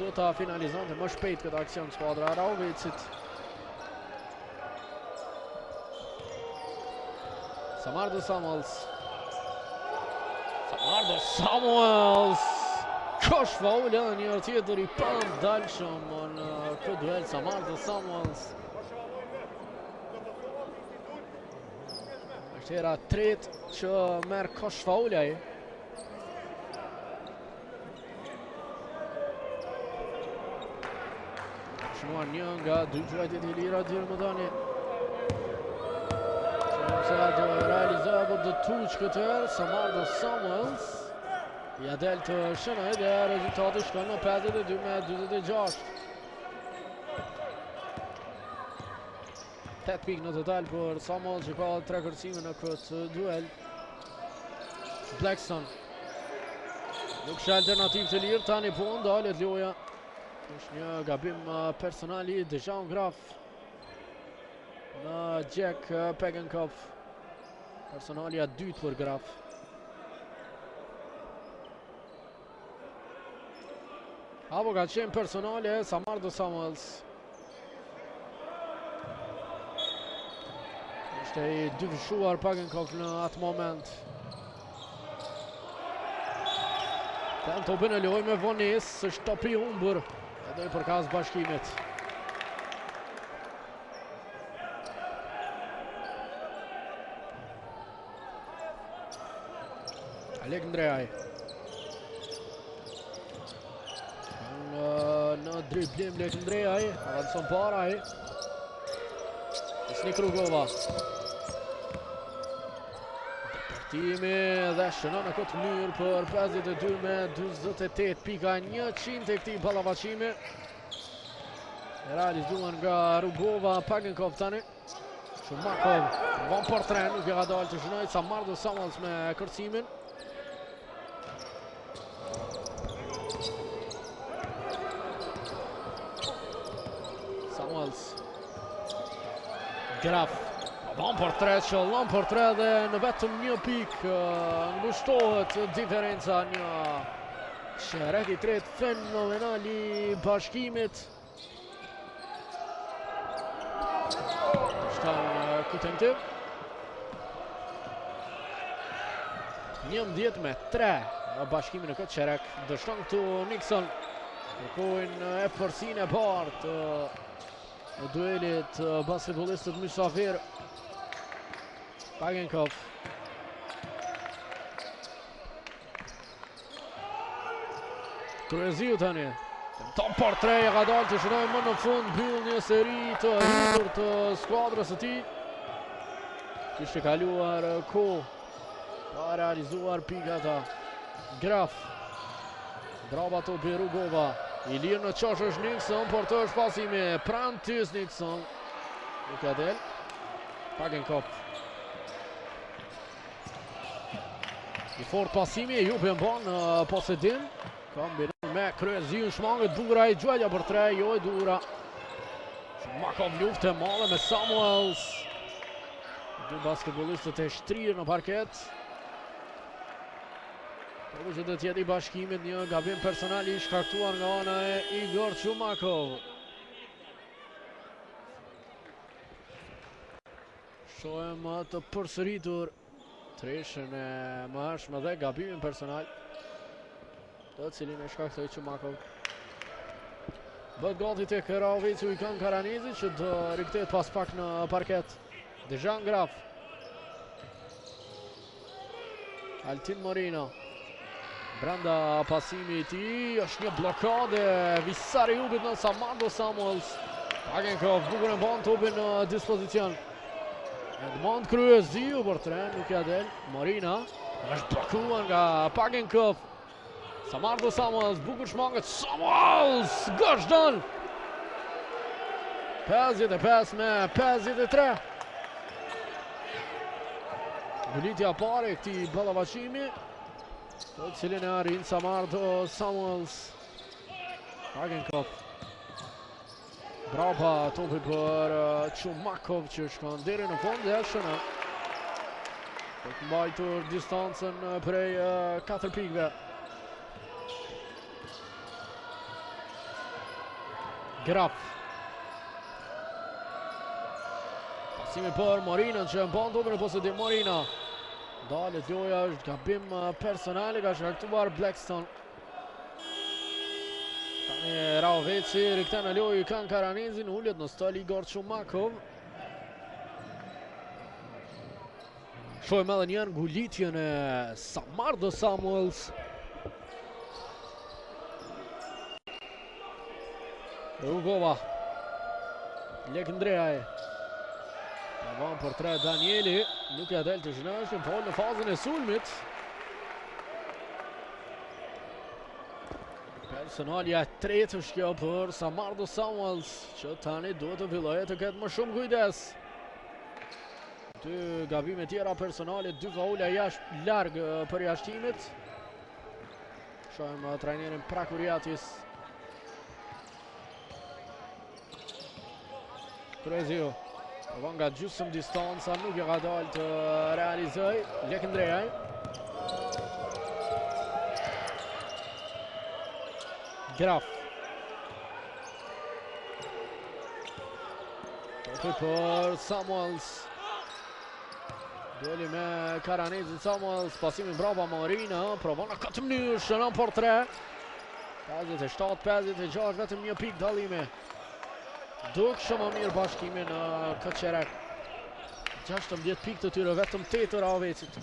Do ta finalizonte më shpejt këtë aksion skuadra e Raovecit. Samardo Samuels. Samardo Samuels. Kosh faul edhe një tjetër i pandalshëm në këtë duel. Samardo Samuels. Është hera e tretë që merr kosh faul ai. Shnuar një nga 2 gjuajtjet i lira të Gjermëdani. Se do realizoj apo do tuq këtë herë, Samardo Samuels. Ja del të shënoj dhe rezultati shkon në 52 me 26. 8 pikë në total për Samuels që ka 3 kërcime në këtë duel. Blackstone. Nuk shë alternativ të lirë, tani po ndalet loja. Është një gabim personal i Dejan Graf në Jack Pegenkopf. Personalja dytë për Graf. Apo ka qenë personale Samardo Samuels. Ishte i dyfishuar Pegenkopf në atë moment. Kthen topin e lojë me vonesë, është topi i humbur edhe i përkas Bashkimit. Alek Ndreaj. Në driblim Lek Ndreaj, avanson para ai. Snik Rugova. Departimi dhe shënon në këtë mënyrë për 52 me 28.100 të këtij ballafaqimi. Realizuar nga Rugova, Pagenkov tani. Shumakov, von portren, nuk e ka dalë të shënoj Samardo Samuels me kërcimin. Samuels. Graf. Von portret, shëllon portret dhe në vetëm një pikë ngushtohet diferenca, një shërek i tret fenomenal i Bashkimit. Shtan Kutentiv. 11-3 Bashkimi në këtë shërek. Dështon këtu Nixon. Kërkojnë e përsin e partë në duelit basketbolistët mysafir. Pagenkov. Kryeziu tani. Top portret ka dalë të shënoj më në fund, mbyll një seri të rritur të skuadrës së tij. Kishte kaluar kohë pa realizuar pikata. Graf. Brava topi Rugova. I lirë në qosh është Nixon, por të është pasimi pranë tys Nixon. Nuk e del. Pagenkov. I fort pasimi, Jupi mbon në posedim. Kombinon me Kryeziu, shmanget bura i gjuajja për 3, jo e dura. Shumakov luftë e madhe me Samuels. Dy basketbolistët e shtrirë në parket. Por që do t'jeti Bashkimit një gabim personal i shkaktuar nga ana e Igor Shumakov. Shohem të përsëritur treshën e mëhershme dhe gabimin personal të cilin e shkaktoi Shumakov. Bëhet gati tek Raovicu i Kan Karanizi që do rikthehet pas pak në parket. Dejan Graf. Altin Morino. Brenda pasimi i tij është një blokadë Visari Jubit në Samardo Samuels. Pagenkov bukur e mban topin në dispozicion. Edmond Kryeziu për 3, nuk ja del. Morina është blokuar nga Pagenkov. Samardo Samuels bukur shmanget. Samuels gëshdon. 55 me 53. Ngulitja pare këtij ballafaqimi, të cilin e arrin Samardo Samuels. Pagenkov. Brava topi për Shumakov që shkon deri në fund dhe shënon. Për të mbajtur distancën prej 4 pikëve. Graf. Pasimi për Morinën që mban topin në posedim. Morina. Dalet loja, është gabim personali, ka shkaktuar Blackstone. Tani Raovici rikthehen në lojë Kan Karanizin, ulet në stol Igor Shumakov. Shohim edhe një ngulitjen e Samardo Samuels. Rugova. Lek Ndreaj. Van për 3 Danieli, nuk e del të zhënëshin, por në fazën e sulmit. Personalja e tretë është kjo për Samardo Samuels, që tani duhet të fillojë të ketë më shumë kujdes. Dy gabime tjera personale, 2 faule larg për jashtimit. Shohim trajnerin Prakuriatis. Kryeziu. Avon nga gjysmë distanca, nuk e ka dalë të realizoj. Lek Ndreaj. Graf. Topi për Samuels. Dueli me Karanezi Samuels, pasimin brava Marina, provon në këtë mënyrë, shënon për 3. 57-56, vetëm një pik dallimi. Duk shumë mirë bashkimi në këtë qerek. 16 pik të tyre, vetëm 8 Ravecit.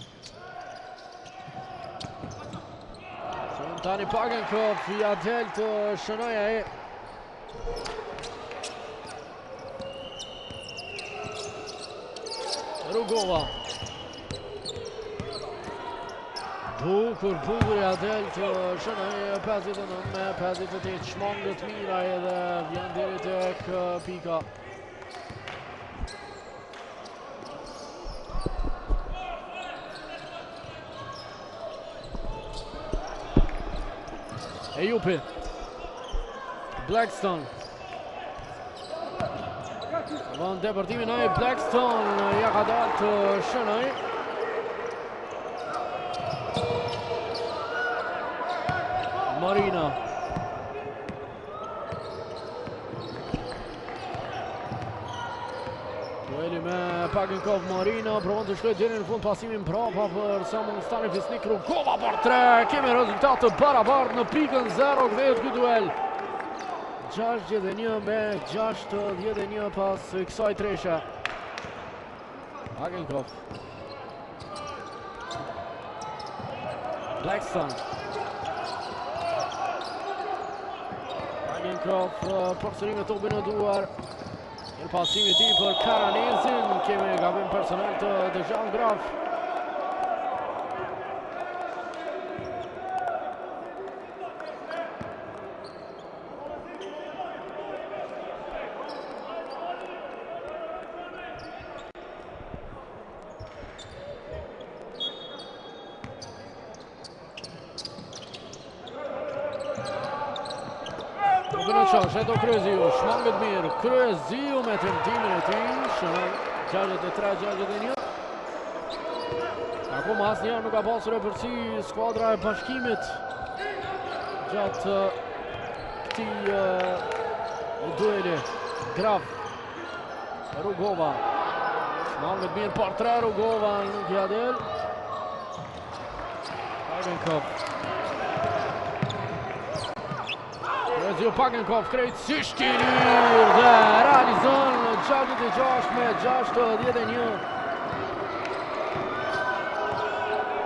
Tani Pagenkov, i adel të shënoja e. Rugova. Bukur i adel të shënoja 59 me 58 shmangët mira edhe vjen deri tek pika. Ejupi, Blackstone. Van depërtimin ai Blackstone, ja ka dalë të shënoj. Marina. Dueli me Pagenkov Marina, provon të shkojë deri në fund, pasimin brapa për Samuel Stanifisnik, Rugova për 3, kemi rezultat të barabartë në pikën 0, kthehet ky duel. 61 me 61 pas kësaj treshe. Pagenkov. Blackstone. Pagenkov përsëri me topin në duar. Pasimi ti për Karanezin, kemi gabim personal të Dejan Graf. Sheto Kryeziu, shmangët mirë, Kryeziu me tentimin e ti, shënon 63-61. Akoma asnjëherë nuk ka pasur përsi skuadra e Bashkimit gjatë këtij dueli. Graf, Rugova, shmangët mirë për 3, Rugova nuk ja del. Pagenkov. Pagenkov krejtësisht i lirë dhe realizon 66 me 61.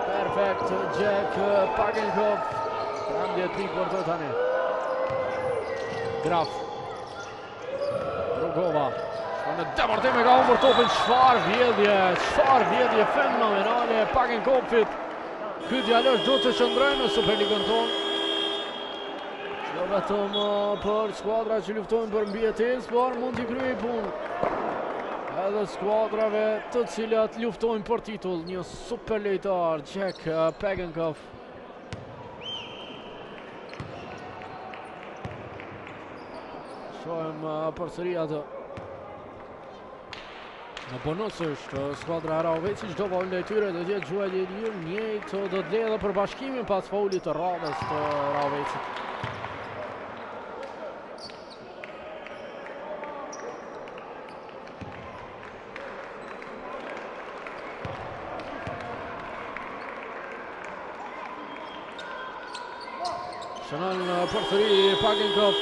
Perfekt Jack Pagenkov. 13 pik për të tani. Graf. Rugova. Në departim e ka unë për topin, çfarë vjedhje fenomenale Pagenkovit. Ky djalosh do të qëndrojë në Superligën tonë. Jo vetëm për skuadra që luftojnë për mbijetesë, por mund t'i kryej punë edhe skuadrave të cilat luftojnë për titull. Një super lojtar, Jack Pagenkov. Shohim përsëri atë. Në bonus është skuadra e Ravecit, çdo faul ndaj tyre do të jetë gjuajtje e lirë, njëjtë do të lejë edhe për Bashkimin pas faulit të radhës të Ravecit. Shënon përsëri Pagenkov.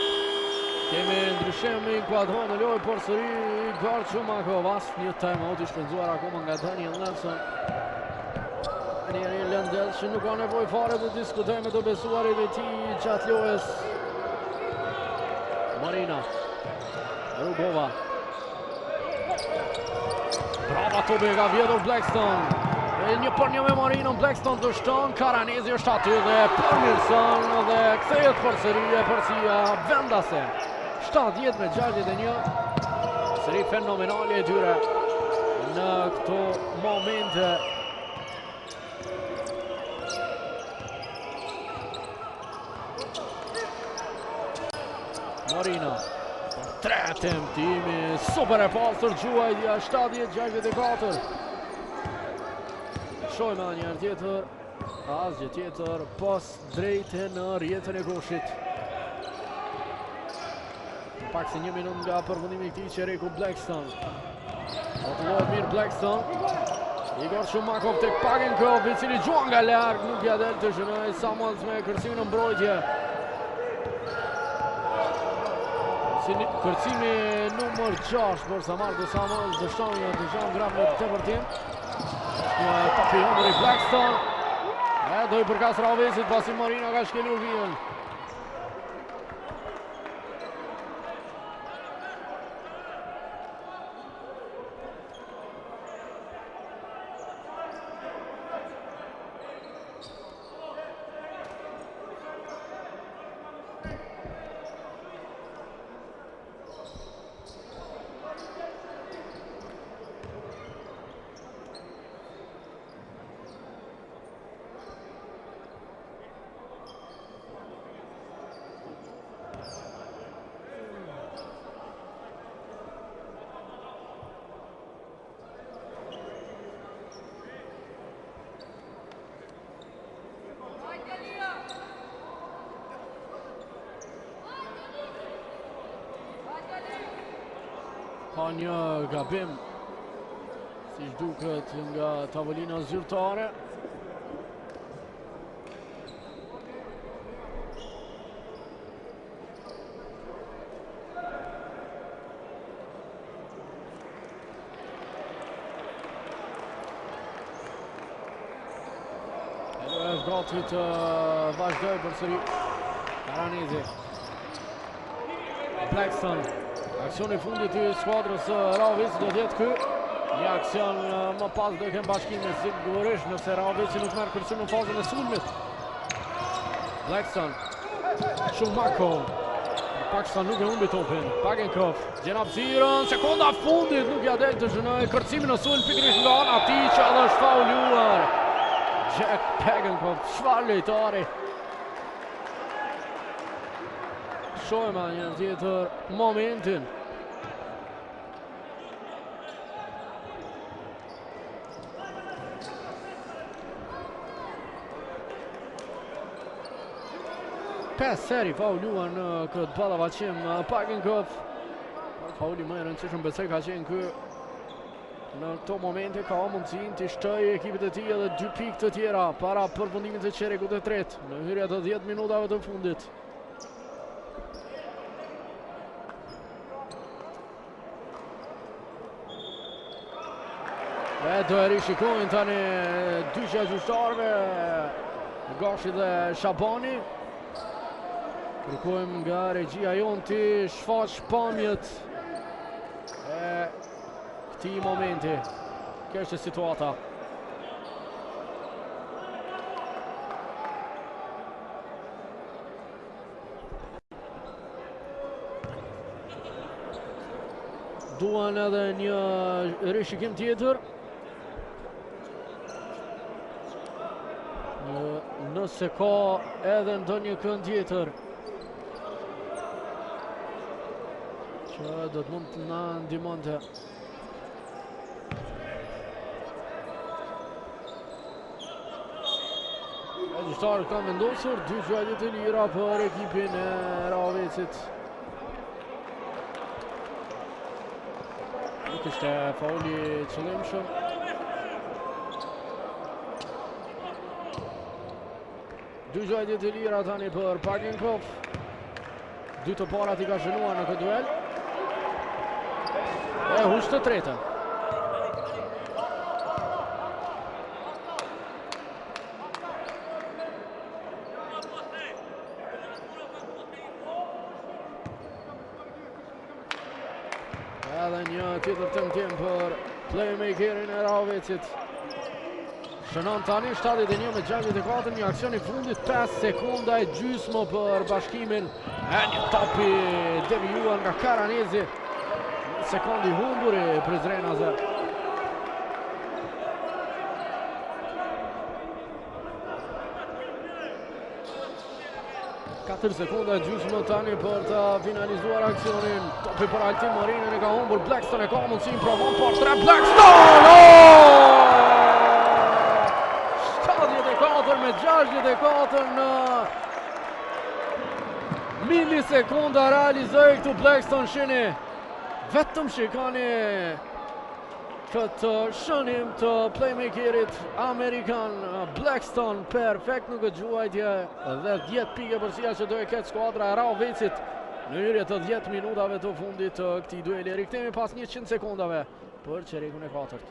Kemi ndryshim i kuadron në lojë përsëri Garchumakov. Asnjë time-out i shpenzuar akoma nga Daniel Nelson. Daniel Lendez që nuk ka nevojë fare të diskutojë me të besuarit e tij gjatë lojës. Marina. Rugova. Brava topi ka vjedhur Blackstone. Një për një me Marinon, Blackstone të shton, Karanezi është aty dhe përmirëson dhe kthehet përsëri e përsia vendase. 70 me 61. Seri fenomenale e tyre në këto momente. Marina. 3 temptimi, super e pasur gjuajtja 70-64. Shojmë edhe njërë tjetër, asgjë tjetër, pas drejte në rjetën e koshit. Pak se 1 minut nga përfundimi këtij çereku Blackstone. Do të luajë mirë Blackstone. Igor Shumakov tek Pagenkov, I cili gjuan nga larg, nuk ja del të shënoj Samuels me kërcimin në mbrojtje. Kërcimi numër 6 për Samardo Samuels, dështon grab në të vërtim. Një topi humër I Blackstone. Do I përkas Raovesit pasi Marina ka shkelur vijën. Ka një gabim, si duket nga tavolina zyrtare. Është gati të vazhdoj përsëri Karanezi. Blackstone. Aksioni fundit I skuadrës Raovic do t'jetë ky. Një aksion më pas do kem bashkimin sigurisht nëse Raovic nuk merr kërcim në fazën e sulmit. Blackstone. Shumakov. Pakistan nuk e humbi topin. Pagenkov. Gjen hapësirën, sekonda fundit nuk ja del të zhënoj kërcimin në sulm pikërisht nga ana e tij që edhe është fauluar. Jack Pagenkov, çfarë lojtari. Shohim një tjetër momentin. Pesë seri fauluan në këtë ballavaçim Pagenkov. Fauli më I rëndësishëm besoj ka qenë ky. Në këto momente ka mundësinë të shtojë ekipit e tij edhe 2 pikë të tjera para përfundimit të çerekut të tretë në hyrje të 10 minutave të fundit. Do e rishikojnë tani dyqja gjyqtarëve, Gashi dhe Shabani. Kërkojmë nga regjia jonë të shfaq pamjet e këtij momenti. Kjo është situata. Duan edhe një rishikim tjetër. Nëse ka edhe ndonjë kënd tjetër që do të mund të na ndihmonte. Gjyqtarët kanë vendosur 2 gjallë të lira për ekipin e Raovecit. Nuk ishte fauli qëllimshëm. Dy gjallë të lira tani për Pagenkov. 2 të parat I ka shënuar në këtë duel. E hush të tretën. Edhe një tjetër tëmtim për playmakerin e Raovecit. Shënon tani 71-64, një aksion I fundit 5 sekunda e gjysmë për bashkimin e një topi devijuar nga Karanezi. Sekundi humbur I Prizrenase. Katër sekunda e gjysmë tani për të finalizuar aksionin. Topi për Altin Marinën e ka humbur, Blackstone e ka mundësinë, provon por 3 Blackstone! Me 64 në milisekunda realizoi këtu Blackstone shini. Vetëm shikoni këtë shënim të playmakerit Amerikan Blackstone. Perfekt në këtë gjuajtje dhe 10 pike përsia që do e ketë skuadra e Raovecit në hyrje të 10 minutave të fundit të këtij dueli. Rikthehemi pas 100 sekondave për çerekun e katërt.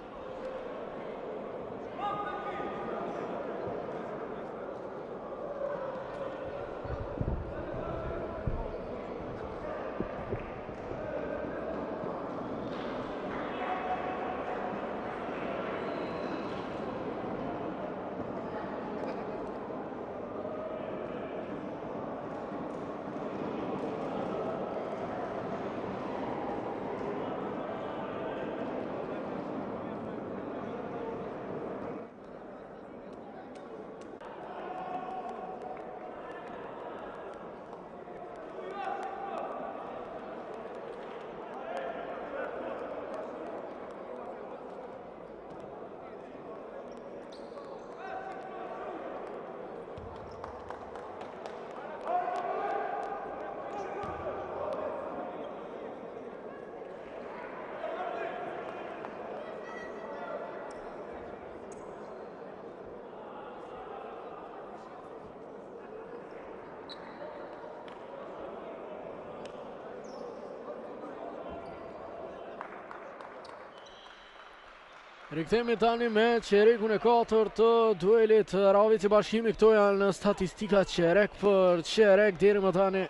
Rikthehemi tani me çerekun e katërt të duelit Raovici Bashkimi. Këto janë statistikat çerek për çerek deri më tani.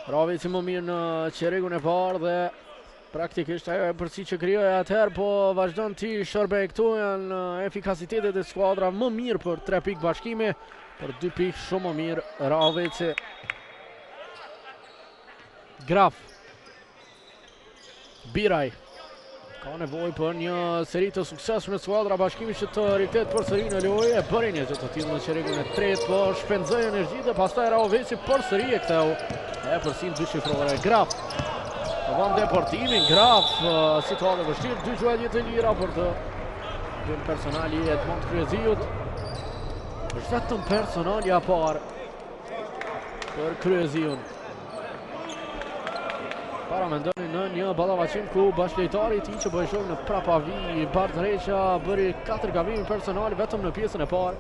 Raovici më mirë në çerekun e parë dhe praktikisht ajo e përsi që krijoi atëherë, po vazhdon ti shërbej. Këto janë efikasitetet e skuadra më mirë për 3 pikë Bashkimi, për 2 pikë shumë më mirë Raovici. Graf Biraj ka nevojë për një seri të suksesshme skuadra Bashkimi që të rritet përsëri në lojë. E bëri një gjë të tillë në çerekun e tretë, po shpenzoi energji dhe pastaj Raovici përsëri e ktheu e përsin dyshifrore. Graf von deportimin, Graf situatë e vështirë, 2 gjuajtje të lira për të bën personali e Edmond Kryeziut. Është vetëm personalja parë për Kryeziun. Para mendoni në një ballavaqim ku bashkëlojtari i tij që bëhej në prapavi Bardreqa bëri 4 gabime personale vetëm në pjesën e parë.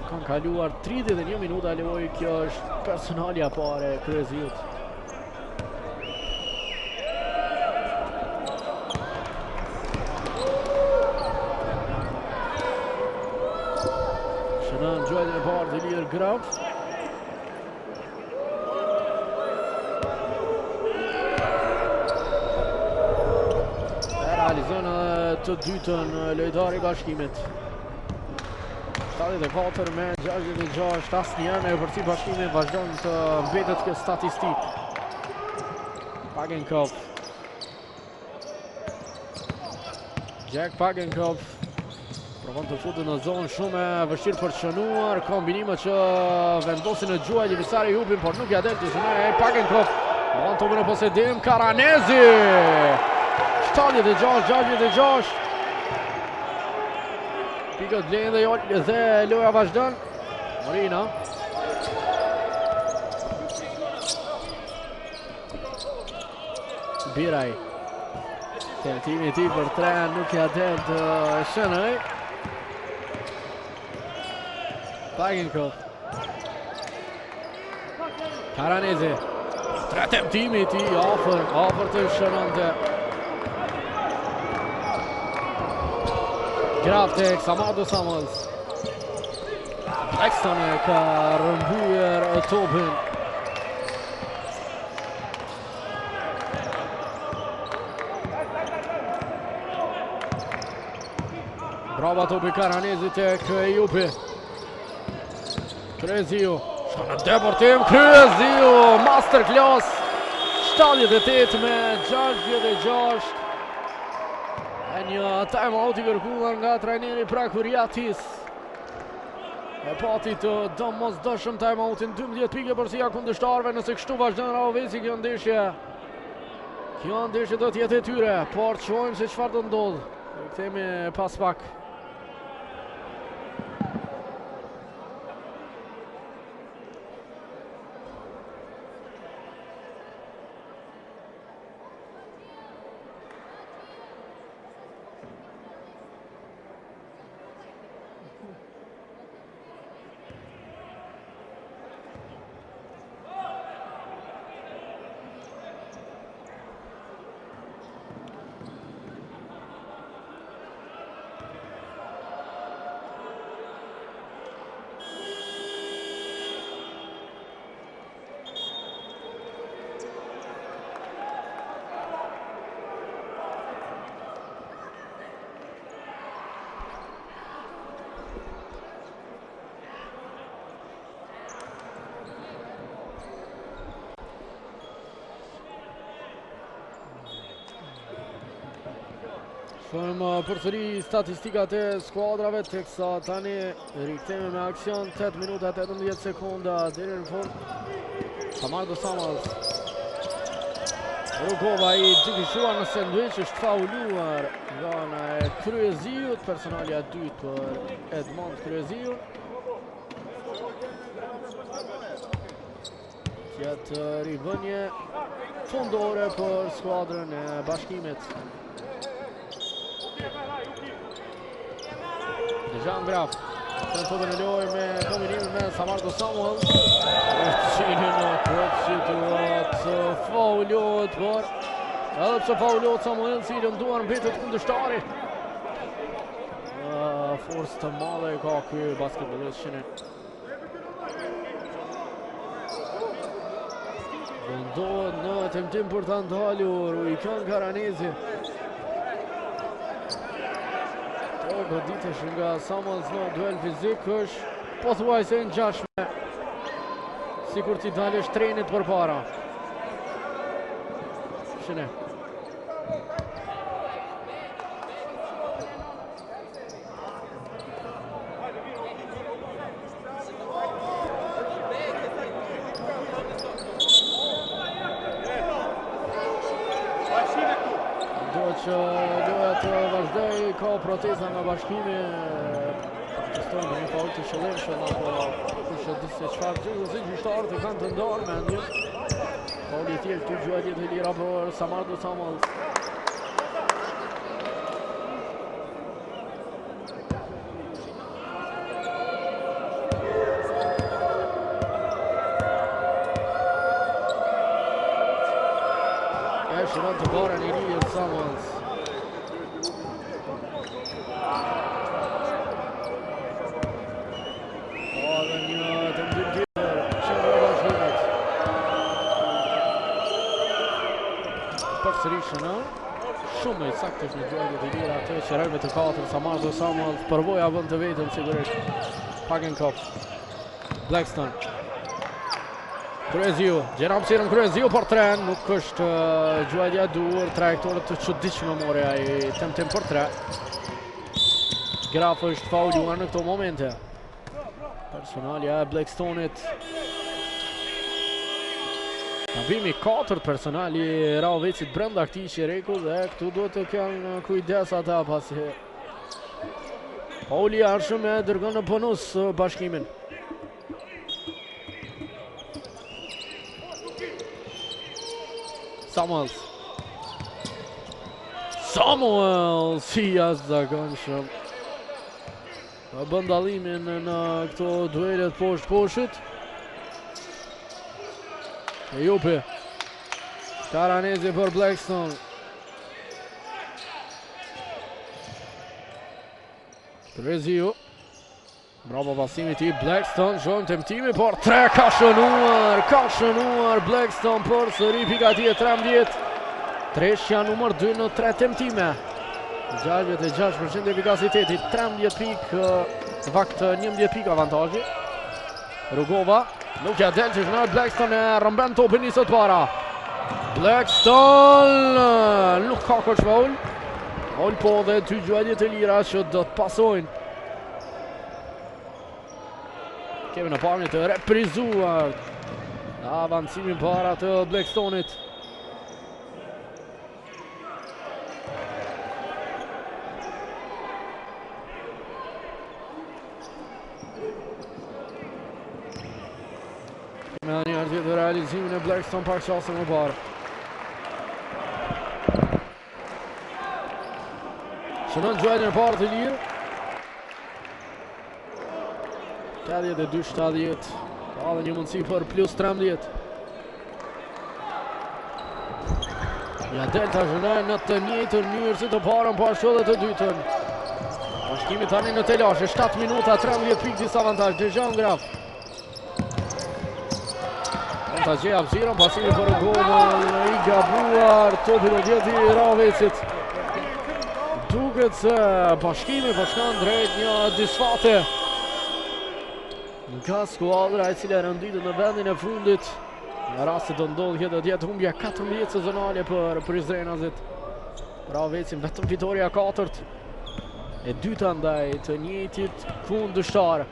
Kanë kaluar 31 minuta lojë, kjo është personalja e parë e Kryeziut. Shënon gjuajtjen e parë të lirë Graf. Realizon të dytën lojtari i Bashkimit. 74 me 66, asnjëherë në përsi Bashkimi vazhdon të mbetet kjo statistik. Pagenkov. Jack Pagenkov provon të futet në zonë shumë e vështirë për të shënuar, kombinime që vendosin në gjuaj lëvisari hupin, por nuk ja del të shënuar. Pagenkov mban topin në posedim, Karanezi 76-66. Pikët vlen dhe loja vazhdon. Morina. Biraj. Tentimi i tij për 3 nuk ja del të shënoj. Pagenkov. Karanezi. 3 tentimi i tij afër të shënonte. Graf tek Samado Samuels. Blackstone ka rëmbyer topin. Brava topi Karanezi tek Jupi. Kryeziu. Shkon deportim Kryeziu. Masterclass. 78 me 66. Një time-out i kërkuar nga trajneri Prakuriatis. E pati të domosdoshëm time-outin, 12 pike përsia kundërshtarëve. Nëse kështu vazhdon Raovici, kjo ndeshje do të jetë e tyre, por çojmë se çfarë do ndodh. Kthehemi pas pak. Shfëm përsëri statistikat e skuadrave, teksa tani rikthehemi me aksion 8 minuta 18 sekonda deri në fund. Samardo Samuels. Rugova i dikishuar në sandwich, është fauluar nga ana e Kryeziut, personalja e dytë për Edmond Kryeziu. Këtë rivënje fundore për skuadrën e Bashkimit. Dejan Graf të topën e lojë me kombinimin me Samardo Samuels. Qini në këtë situatë faulot, por edhe pse faulot Samuels i lënduar mbetet kundërshtari. Forcë të madhe ka ky basketbolist Qini. Vendohet në tentim për ta ndalur Ujkan Karanezi. Goditesh nga Samuels në duel fizik është pothuajse ngjashme sikur ti dalësh trenit përpara. Shine. Që loja të vazhdoj, ka proteza nga Bashkimi, protestojnë për një faul të shëllimshëm, apo kush e di se çfarë gjithsesi gjyqtarët e kanë të ndarë mendjen. Fauli i tillë këtu gjuajtje të lira për Samardo Samuels. Shëron të barën i rinjë Samuels. Dhe një të ndim tjetër që në Bashkimit. Përsëri Shënon. Shumë i saktësh në gjuajtje të lira të qereve të katër. Samardo Samuels përvoja vend të vetëm sigurisht. Pagenkop. Blackstone. Kryeziu, gjenë hapësirën Kryeziu për tren, nuk është gjuajtja dur, trajektorët të çuditshme mori ai temtim për tre. Graf është fauluar në këto momente. Personalja e Blackstone-it. Gabimi 4 personali Raovecit brenda këtij qereku dhe këtu duhet të kenë kujdes ata pasi fauli i arshëm e dërgon në bonus Bashkimin. Samuels i jashtëzakonshëm. Bën dallimin në këto duelet poshtë-poshtë. Ejupi. Karanezi për Blackstone. Kryeziu. Bravo pasimi i Blackstone, shohim temtimi, por 3 ka shënuar Blackstone për sëri pika ti e 13. Treshja numër 2 në 3 temtime. 66% efikasiteti, 13 pik, vakt 11 pik avantazhi. Rugova, nuk ja del që shënuar Blackstone e rëmben topin nisët para. Blackstone nuk ka kërç faul. Faul po dhe 2 gjuajtje të lira që do të pasojnë. Kemi në parë të reprizuar avancimin para të Blackstone-it. Kemi edhe një herë tjetër realizimin e Blackstone pak qasë më parë. Shënon gjuajtjen e parë të lirë. 82-70, ka dhe një mundësi për plus 13. Ja delta zhënaj në të njëjtën mënyrë si të parën, po ashtu edhe të dytën. Bashkimi tani në telashe, 7 minuta, 13 pik disavantazh, Dejan Graf. Ta gjej hapësirën, pasimi për Rugova, i gabuar, topi do vjeti Raovecit. Duket se Bashkimi po shkon drejt një disfate nga skuadra e cila rënditet në vendin e fundit. Në rastit të ndodhjet do jetë humbja 14 sezonale për Prizrenazit. Ravecin vetëm fitoria 4. E dyta ndaj të njëjtit kundërshtar.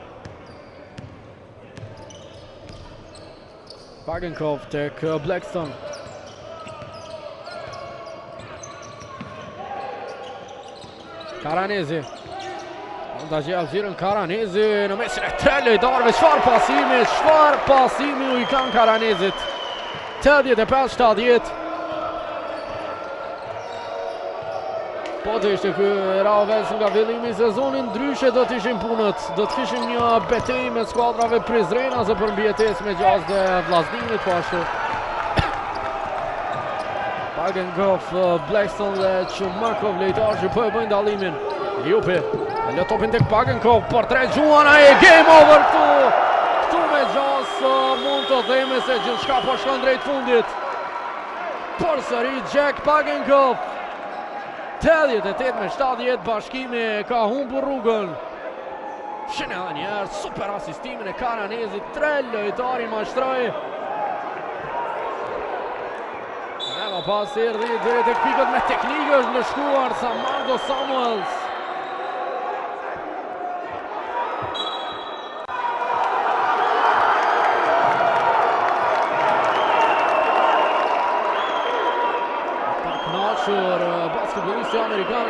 Pagenkov tek Blackstone. Karanezi. Onda gjë alzirën Karanezi në mesin e tre lojtarëve. Çfarë pasimi u i kanë Karanezit. 85-70. Po të ishte ky Ravec nga fillimi i sezonit, ndryshe do të ishin punët. Do të kishim një betejë me skuadrave Prizrenase për mbijetesë me gjasë dhe Vllazninit po ashtu. Pagenkov, Blackstone dhe Chumakov lojtarë që po e bëjnë dallimin. Jupi, e lë topin tek Pagenkov, por tre gjuana e game over këtu. Këtu me gjasë mund të themi se gjithçka po shkon drejt fundit. Përsëri Jack Pagenkov. 88-70, Bashkimi ka humbur rrugën. Shene edhe njerë, super asistimin e Karanezit, 3 lojtari mashtroi. E ma pas erdhi drejt tek pikët me teknikë është ndëshkuar Samardo Samuels. Knaqër basketbolisti amerikan.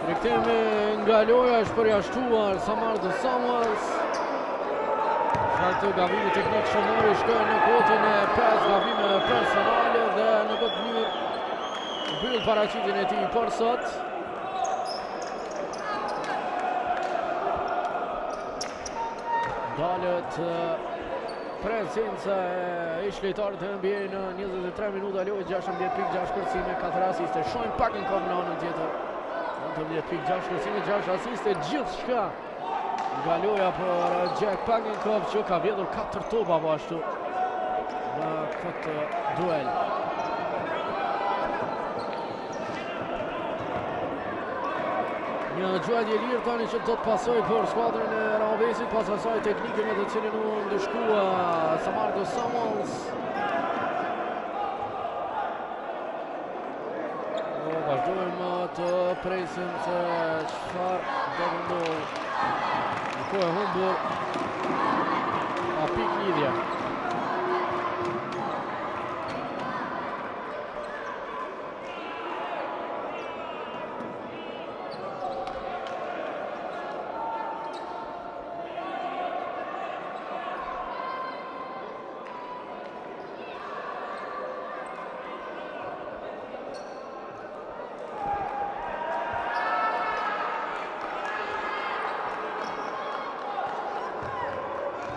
Riktimi nga loja është përjashtuar Samardo Samuels. Shkak gabimi teknik Shomori shkojnë në kotën e 5 gabime personale dhe në këtë mënyrë mbyll paraqitjen e tij për sot. Dalet prezenca e ish-lojtarit të NBA në 23 minuta lojë, 16 pikë, 6 kërcime, 4 asiste. Shohim Pagenkov në anën tjetër. 19 pikë, 6 kërcime, 6 asiste, gjithçka nga loja për Jack Pagenkov që ka vjedhur 4 topa po ashtu në këtë duel. Një gjuajtje lirë tani që do të pasoj për skuadrën e Ravecit, pas asaj teknikën e të cilën u ndëshkua Samardo Samuels. Vazhdojmë të presim se çfarë do të ndodhë. Në kohë e humbur, pa pikë lidhja.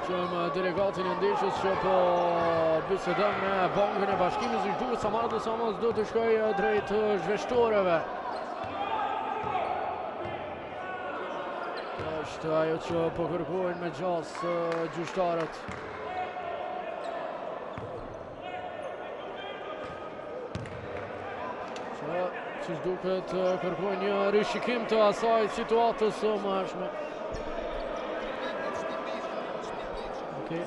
Qëmë delegatin e ndeshës që po bisedon me bankën e Bashkimit Zyrtar. Samardo Samuels do të shkojë drejt zhveshtorëve. është ajo që po kërkojnë me gjas gjyqtarët. Që siç duket kërkojnë një rishikim të asaj situatës së mëhershme. Okej.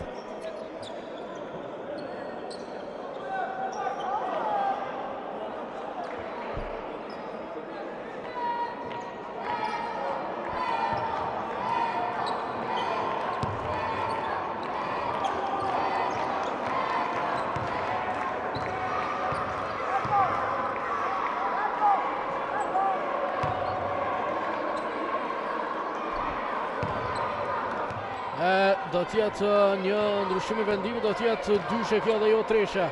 Do t'jetë një ndryshim i vendimit, do t'jetë dyshe kjo dhe jo treshe.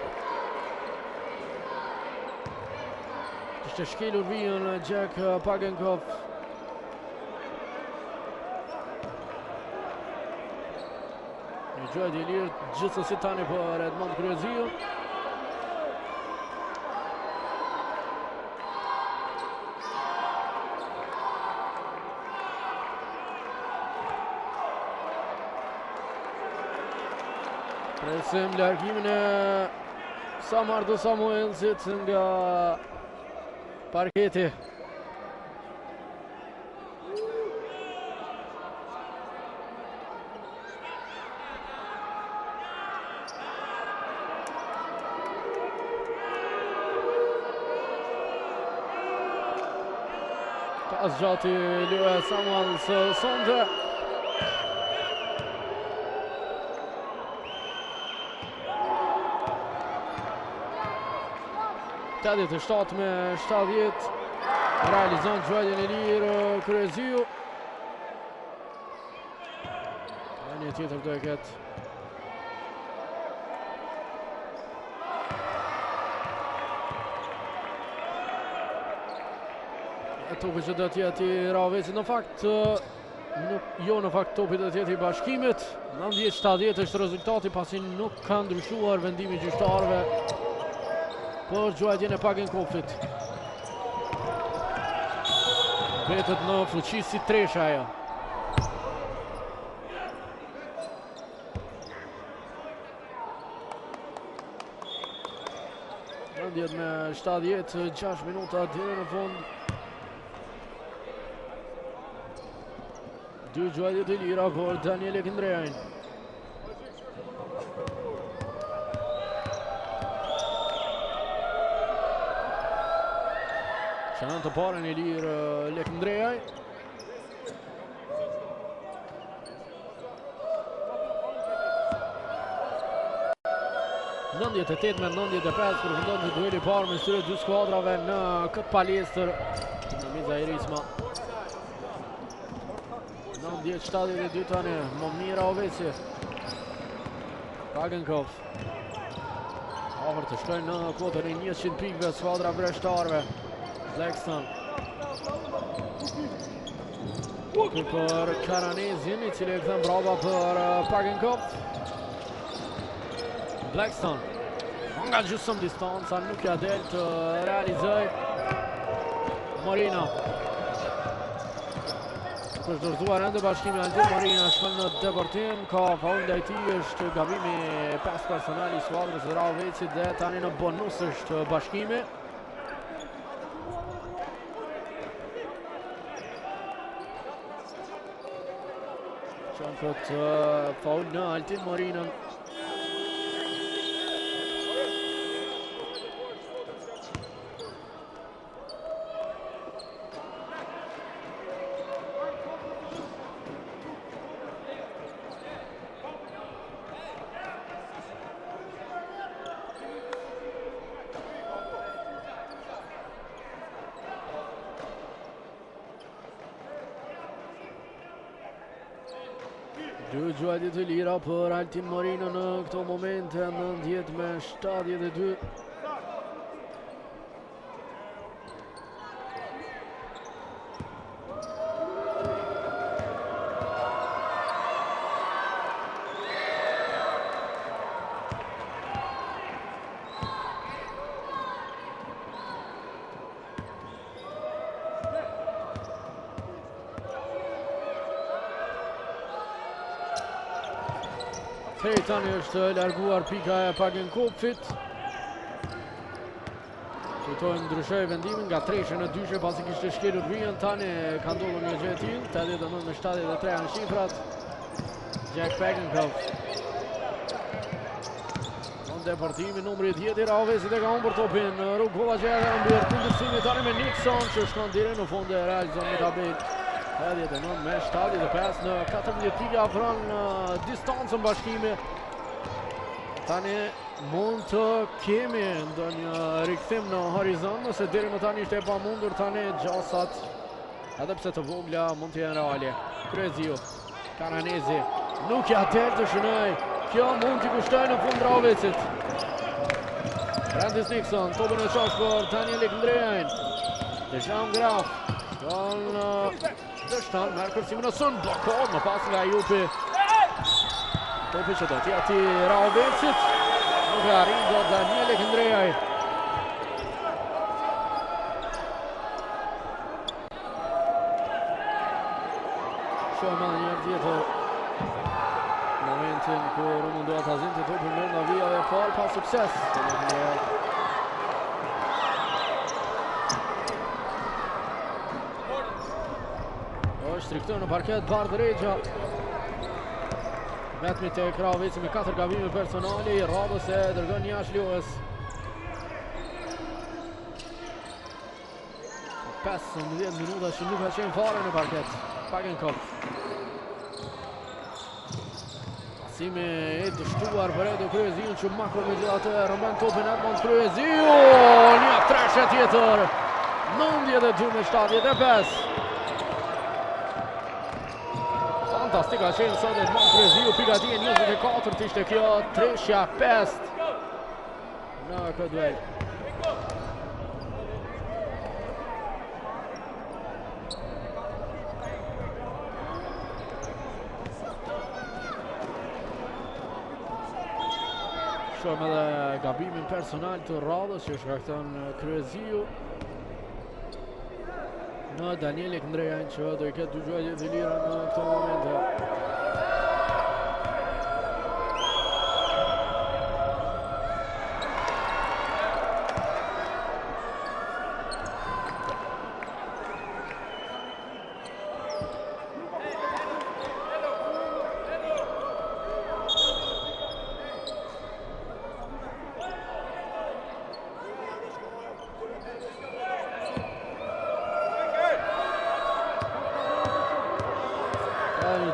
Kishte shkelur vijën Jack Pagenkov. Një gjojt i lirë gjithsesi tani për Edmond Kryeziu. Presim largimin e Samardo Samuelsit nga parketi. Pas gjati Lue Samuels sonde. Tadit e 7 me 70 realizon gjojtjen e lirë Kryeziu. Një tjetër do e ketë. Topi që do t'jetë i Ravecit, në fakt në fakt topi do t'jetë i Bashkimit. 90-70 është rezultati pasi nuk ka ndryshuar vendimi gjyqtarëve për gjojtjen e Pagenkovit. Vetët në fuqi si tresha ajo. Ndjet me 70, 6 minuta deri në fund. Dy gjojtje të lira për Daniel Ekindreajin. Shënën të parën e lirë Lekindreaj. Nëndjet e 8 me 95 përfundon të dueli parë me styre dy skuadrave në këtë palestër në Miza Irisma. 90-72 tani, Momira Oveci. Pagenkov. Afër të shkojnë në kotën e 100 pikëve skuadra breshtarëve. Blackstone. Për Karanezin, i cili e këthën brava për Pagenkov. Blackstone. Nga gjusëm distanca, nuk ja del të realizoj. Morina. Për dorëzuar ende Bashkimi Altin Morina shkon në deportim, ka faul ndaj tij, është gabimi pas personali i skuadrës së Ravecit dhe tani në bonus është Bashkimi. Këtë faul në Altin Morinën. Dy gjojtje të lira për Altin Morinën në këto momente, 90 me 72. Hej, tani është larguar pika e Pagenkopit. Kujtojmë ndryshoi vendimin nga 3 në 2 pasi kishte shkelur vijën. Tani ka ndodhur një gjë e tillë. 89 me 73 në shifrat. Jack Pagenkop. Deportimi numri 10 i Raovesit e ka humbur topin. Rugova që edhe mbyr kundërshtimin tani me Nixon që shkon deri në fund e realizon me tabel. 89 me 75 në 14 pika afron distancën bashkimi. Tani mund të kemi ndonjë rikthim në horizont, nëse deri më tani ishte e pamundur, tani gjasat edhe pse të vogla mund të jenë reale. Kryeziu, Karanezi, nuk ja del të shënoj. Kjo mund t'i kushtoj në fund Raovecit. Brandis Nixon, topën e qosh për Daniel Ekndrejajn. Dejan Graf, shkon dështan, merë kërcimin në sën, blokon më pas nga Jupi. Topi që do t'ja ti Raovecit, nuk e arrin do Daniel Ekndrejajn. Shumë edhe njërë tjetër. Momentin kur mundohet ta zinte topin brenda vijave e parë pa sukses. Është rikthyer në parket Bardh Rexha. Vetëm tek Raoveci me 4 gabime personale, i radhës e dërgon jashtë lojës. 15 minuta që nuk ka qenë fare në parket. Pagenkop. Pasimi e dështuar për Edo Kryeziun që Mako me gjithë atë rëmben topin Edmond Kryeziu. Një treshe tjetër. 92 me 75. Fantastika qenë sot Edmond Kryeziu, pika ti e 24 t'ishte kjo, treshja 5 në këtë duel. Shumë edhe gabimin personal të radhës që shkakton Kryeziu në Daniel Ekndrejajn që do i ketë 2 gjuajtje të lira në këto momente.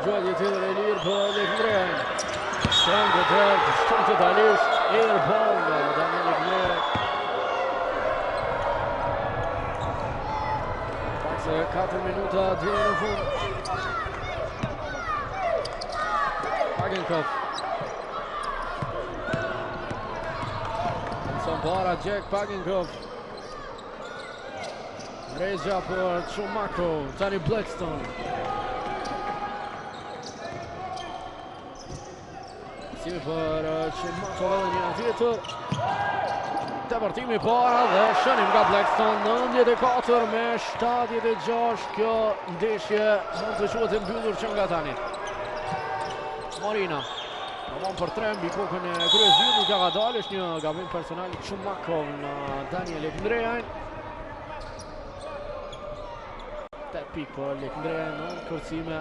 Gjuajtje tjetër e lirë për Ekndrejajn. Shton të tërë, shton totalisht, airball nga Daniel Ekndrejajn. Pak se 4 minuta deri në fund. Pagenkop. Nëson para Jack Pagenkop. Rexha për Chumako, tani Blackstone. Për Chumako dhe një tjetër. Deportimi para dhe shënim nga Blackstone. 94 me 76. Kjo ndeshje mund të quhet e mbyllur që nga tani. Morina Ramon për 3 mbi kokën e Kryeziut, nuk ja ka dalë, është një gabim personal i Chumako në Daniel Ekndrejajn. 8 pikë për Ekndrejajn në kërcime.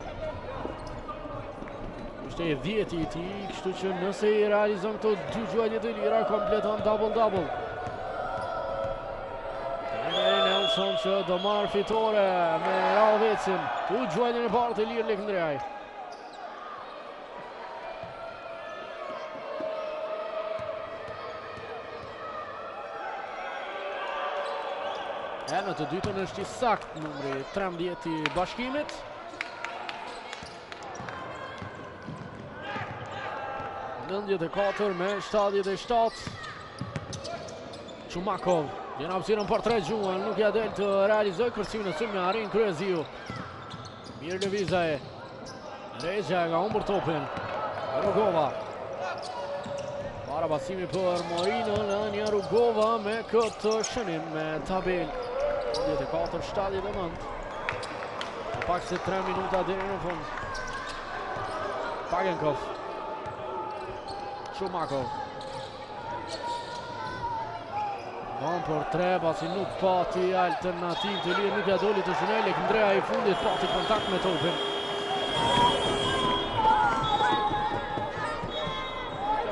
Ishte e 10 i ti, kështu që nëse i realizon këto 2 gjuajtje të lira, kompleton double-double. Emery Nelson që do marrë fitore me Raovecin. 2 gjuajtjen e parë të lirë Ekndrejajn. Në të dytën është i sakt numri 13 i bashkimit. Në 94 me 77. Chumakov vjen hapësirën për 3 gjuën, nuk ja del të realizoj kërcimin e sulme, arrin Kryeziu. Mirë lëvizje. Rexha ka humbur topin. Rugova. Para pasimi për Morino në një Rugova me këtë shënim me tabel. 94-79. Pak se 3 minuta deri në fund. Pagenkop. Shumakov. Von për 3, pasi nuk pati alternativ të lirë, nuk ja doli të shënoj. Lekëndrea i fundit pati kontakt me topin.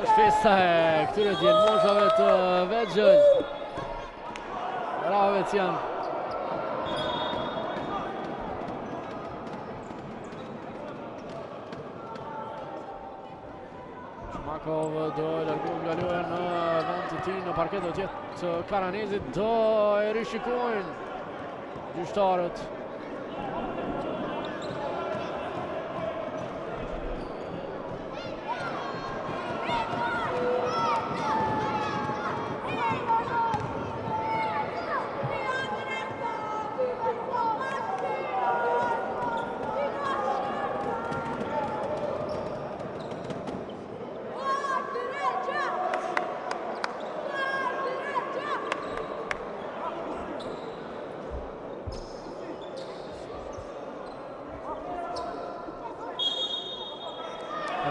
Është festa e këtyre djelmoshave të vegjël. Bravo Vecian. Shumakov do e largohet nga loja në vend të tij, në parket do tjetë Karanezit, do e rishikojnë gjyqtarët.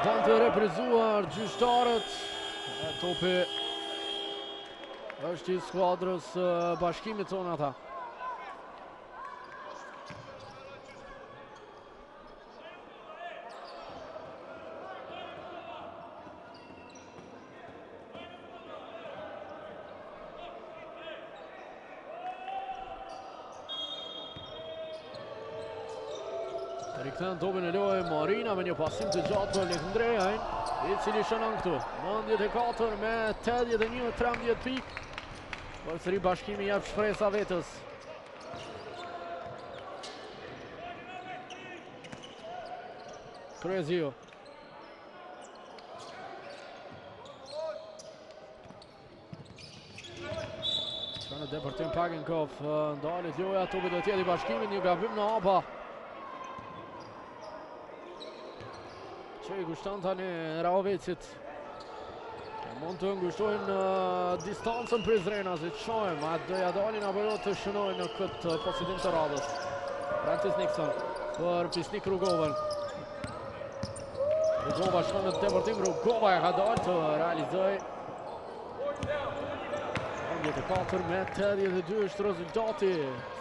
Kanë të reprizuar gjyqtarët. Topi është i skuadrës Bashkimit tonë ata. Rikëthen topin e lojë Marina me një pasim të gjatë për Lekëndrejajn, i cili shënon këtu. 94 me 81, 13 pik. Përsëri Bashkimi jep shpresa vetës. Kryezio. Shka në depërtim Pagenkov, ndalit loja, topi do tjeti Bashkimit, një gabim në hapa. Që i kushton tani Raovecit. Mund të ngushtojnë distancën Prizrena, si të shojmë, a doja dalin apo do të shënojnë në këtë positim të radhës. Practice Nixon për Pisnik Rugovën. Rugova shkon në depërtim, Rugova e ka dalë të realizoj. 94 me 82 është rezultati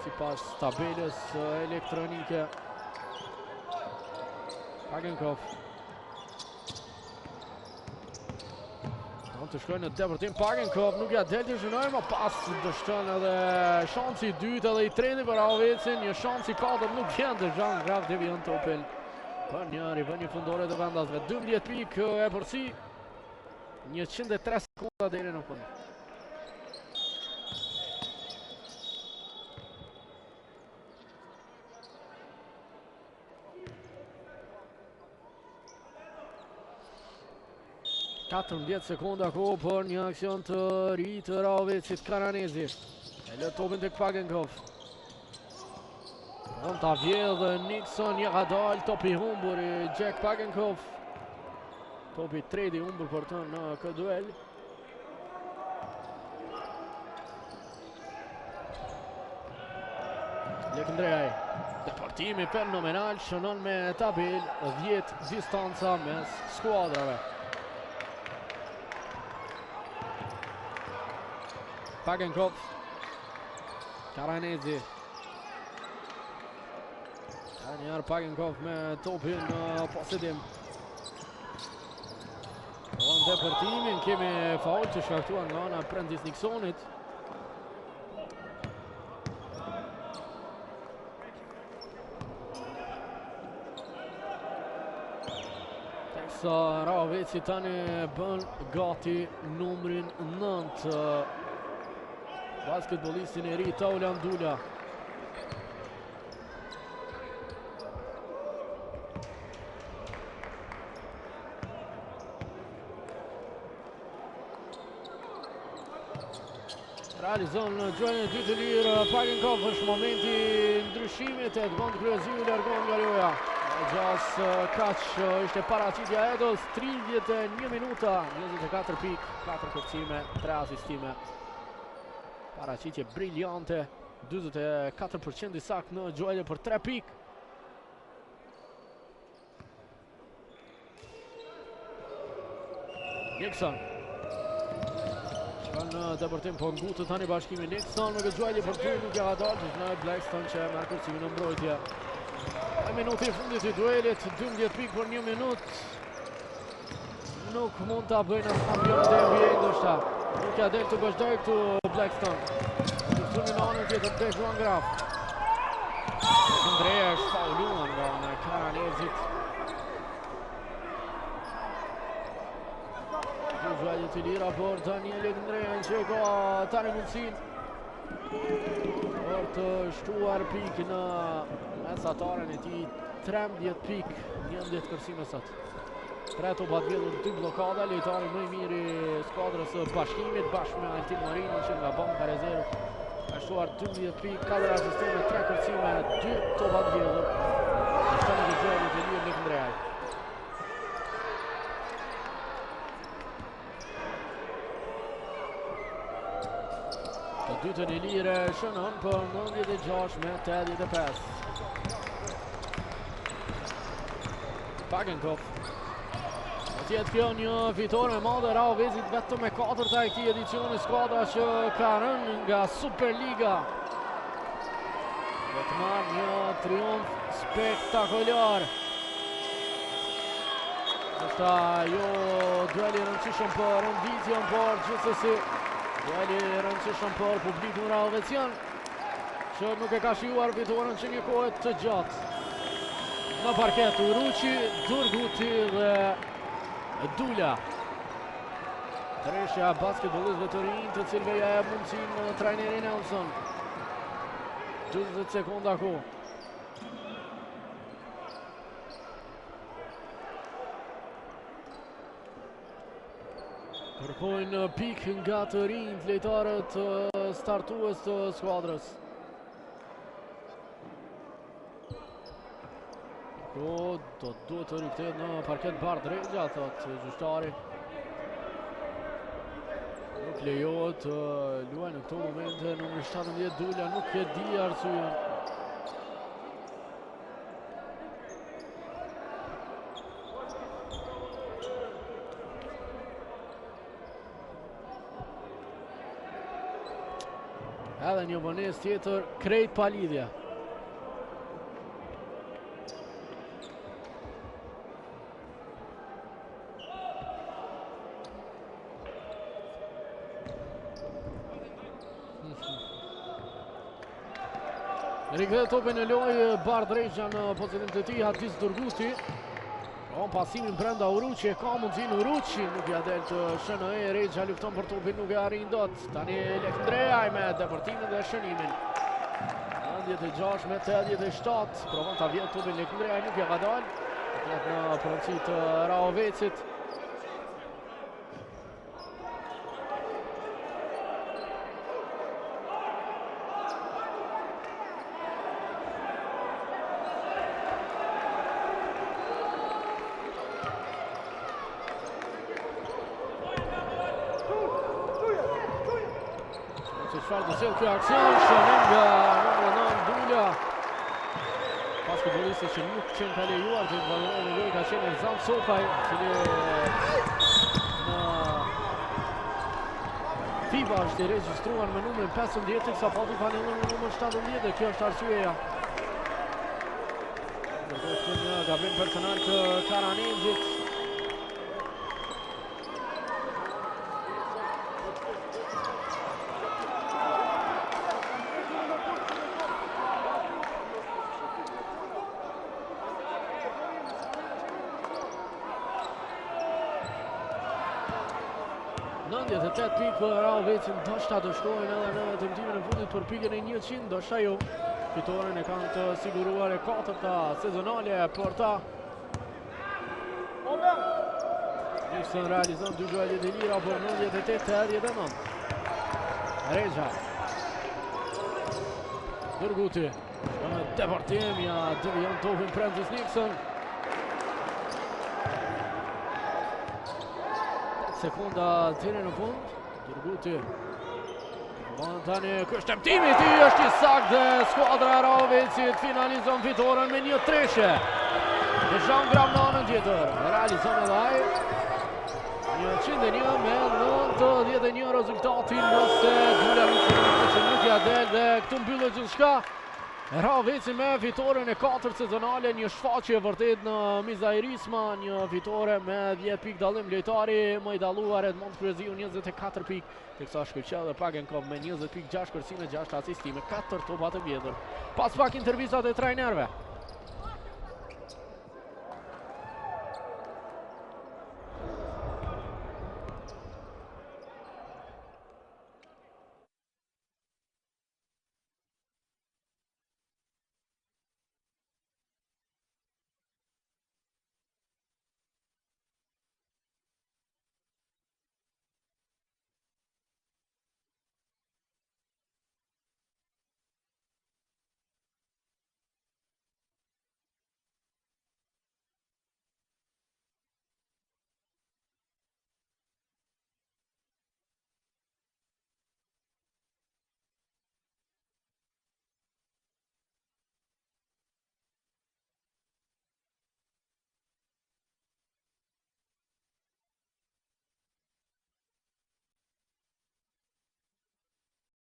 sipas tabelës elektronike. Pagenkov. Të shkojnë në depërtim Pagenkov, nuk ja del të shënoj, ma pas dështon edhe shansi i dytë edhe i treti për Raovecin, një shansi 4 nuk vjen të zhanë grav devion topin për një rivënjë fundore të vendasve. 12 pikë e përsi, 103 sekunda deri në fund. Katër 10 sekunda kohë për një aksion të ri të Raovecit. Karanezi e lë topin tek Pagenkov. Mund ta vjedhë Nixon, ja ka dalë topi humbur i Jack Pagenkov. Topi treti humbur për të në këtë duel. Lekëndrejaj. Deportimi fenomenal, shënon me tabel 10 distanca mes skuadrave. Pagenkov, Karanezi. Njerë Pagenkov me topin në posedim. Në depërtimin kemi faul që shkaktuar nga ana Prentice Nixonit. Teksa Raoveci tani bën gati numrin 9. Basketbollistin e ri Taulan Dula. Realizon gjuajën e dytë të lirë Pagenkov, është momenti ndryshimit, Edmond Kryeziu largon nga loja. Gjas kaq ishte paraqitja e Edos, 31 minuta, 24 pik, 4 kërcime, 3 asistime. Paraqitje briljante, 44% i sakt në gjuajtje për 3 pik. Nixon. Shkon në depërtim po ngutë tani bashkimi Nixon me gëxuajtje për ty nuk ja ka dalë në Blackstone që merr kërcimin në mbrojtje. Në minutin e fundit të duelit 12 pikë për 1 minutë. Nuk mund ta bëjnë as kampionët e NBA ndoshta. Nuk ja del të vazhdoj këtu Blackstone. Në anën tjetër të Juan Graf. Andrea është fauluar nga Karanezit. Gjuajtje të lira për Daniel Andrea që ka tani mundësin për të shtuar pikë në mesataren e tij 13 pikë, 11 kërcime sot. 3 topa të vjedhur, 2 blokada, lojtari më i miri i skuadrës së Bashkimit bashkë me Altin Marino që nga banka rezervë ka shtuar 12 pikë, 4 asistime, 3 kërcime, 2 topa të vjedhur. Është në gjuajtje të lirë Andrea. Të dytën e lire shënon për 96 me 85. Pagenkov. Tjetë kjo një fitore me madhe Raovezit vetëm me 4-ta e këtij edicioni skuadra që ka rënë nga Superliga. Do të marrë një triumf spektakolar. Është jo dueli rëndësishëm për renditjen, por gjithsesi dueli rëndësishëm për publikun raovezian që nuk e ka shijuar fitoren që një kohë të gjatë. Në parket Uruçi, Durguti dhe Dula. Treshja basketbolistëve të rinj të cilëve ja jep mundësinë trajneri Nelson. 40 sekonda kohë. Kërkojnë pikë nga të rinjt lojtarët startues të skuadrës. Kjo duhet të rikthehet në parket Bardh Rexha, thot gjyqtari. Nuk lejohet të luajë në këto momente numri 17 Dula, nuk e di arsyeën. Edhe një vonesë tjetër, krejt pa lidhje. Rikëdhe topin e lojë Bardh Rexha në pozicionin të tij, Hadis Durguti. Pranon pasimin brenda Uruçi, e ka mundësinë Uruçi, nuk ja del të SNE, Rexha lufton për topin, nuk e arrin dot. Tani Andrea me depërtimin dhe shënimin. 96 me 87, provon ta vjedh topin Andrea, nuk ja ka dalë. Në pronësi të Raovezit. Çfarë do sjell ky aksion, shënim nga numri 9 Dula. Basketbollisti që nuk qenë ka lejuar të valorojë në lojë ka qenë Elzan Sopaj, cili në FIBA është i regjistruar me numrin 15, sa pati panelën me numrin 17 dhe kjo është arsyeja. Ndërkohë një gabim personal të Karanezit. Pikë për Raovezin, ndoshta do shkojnë edhe në tentimin e fundit për pikën e 100, ndoshta jo. Fitoren e kanë të siguruar e 4-ta sezonale për ta. Nixon realizon 2 duelte të lira për 98-89. Rexha. Durguti. Në deportim, ja devion topin Francis Nixon. Sekonda tjene në fund. Durguti. Tani kështeptimi i tij është i saktë dhe skuadra e Raovezit finalizon fitoren me një treshe. Jean Graf në anën tjetër. Realizon edhe ai. 101 me 91 rezultatin nëse Dula Luqenovës që nuk ja del dhe këtu mbyllet gjithçka. Ra veci me fitoren e 4 sezonale, një shfaqje vërtet në Mizajrisma, një fitore me 10 pik dallim lojtari më i dalluar Edmond Kryeziu 24 pik, teksa Shkëlqia dhe Pagenkov me 20 pik, 6 kërcime, 6 asistime, 4 topa të vjetër. Pas pak intervistat e trajnerëve.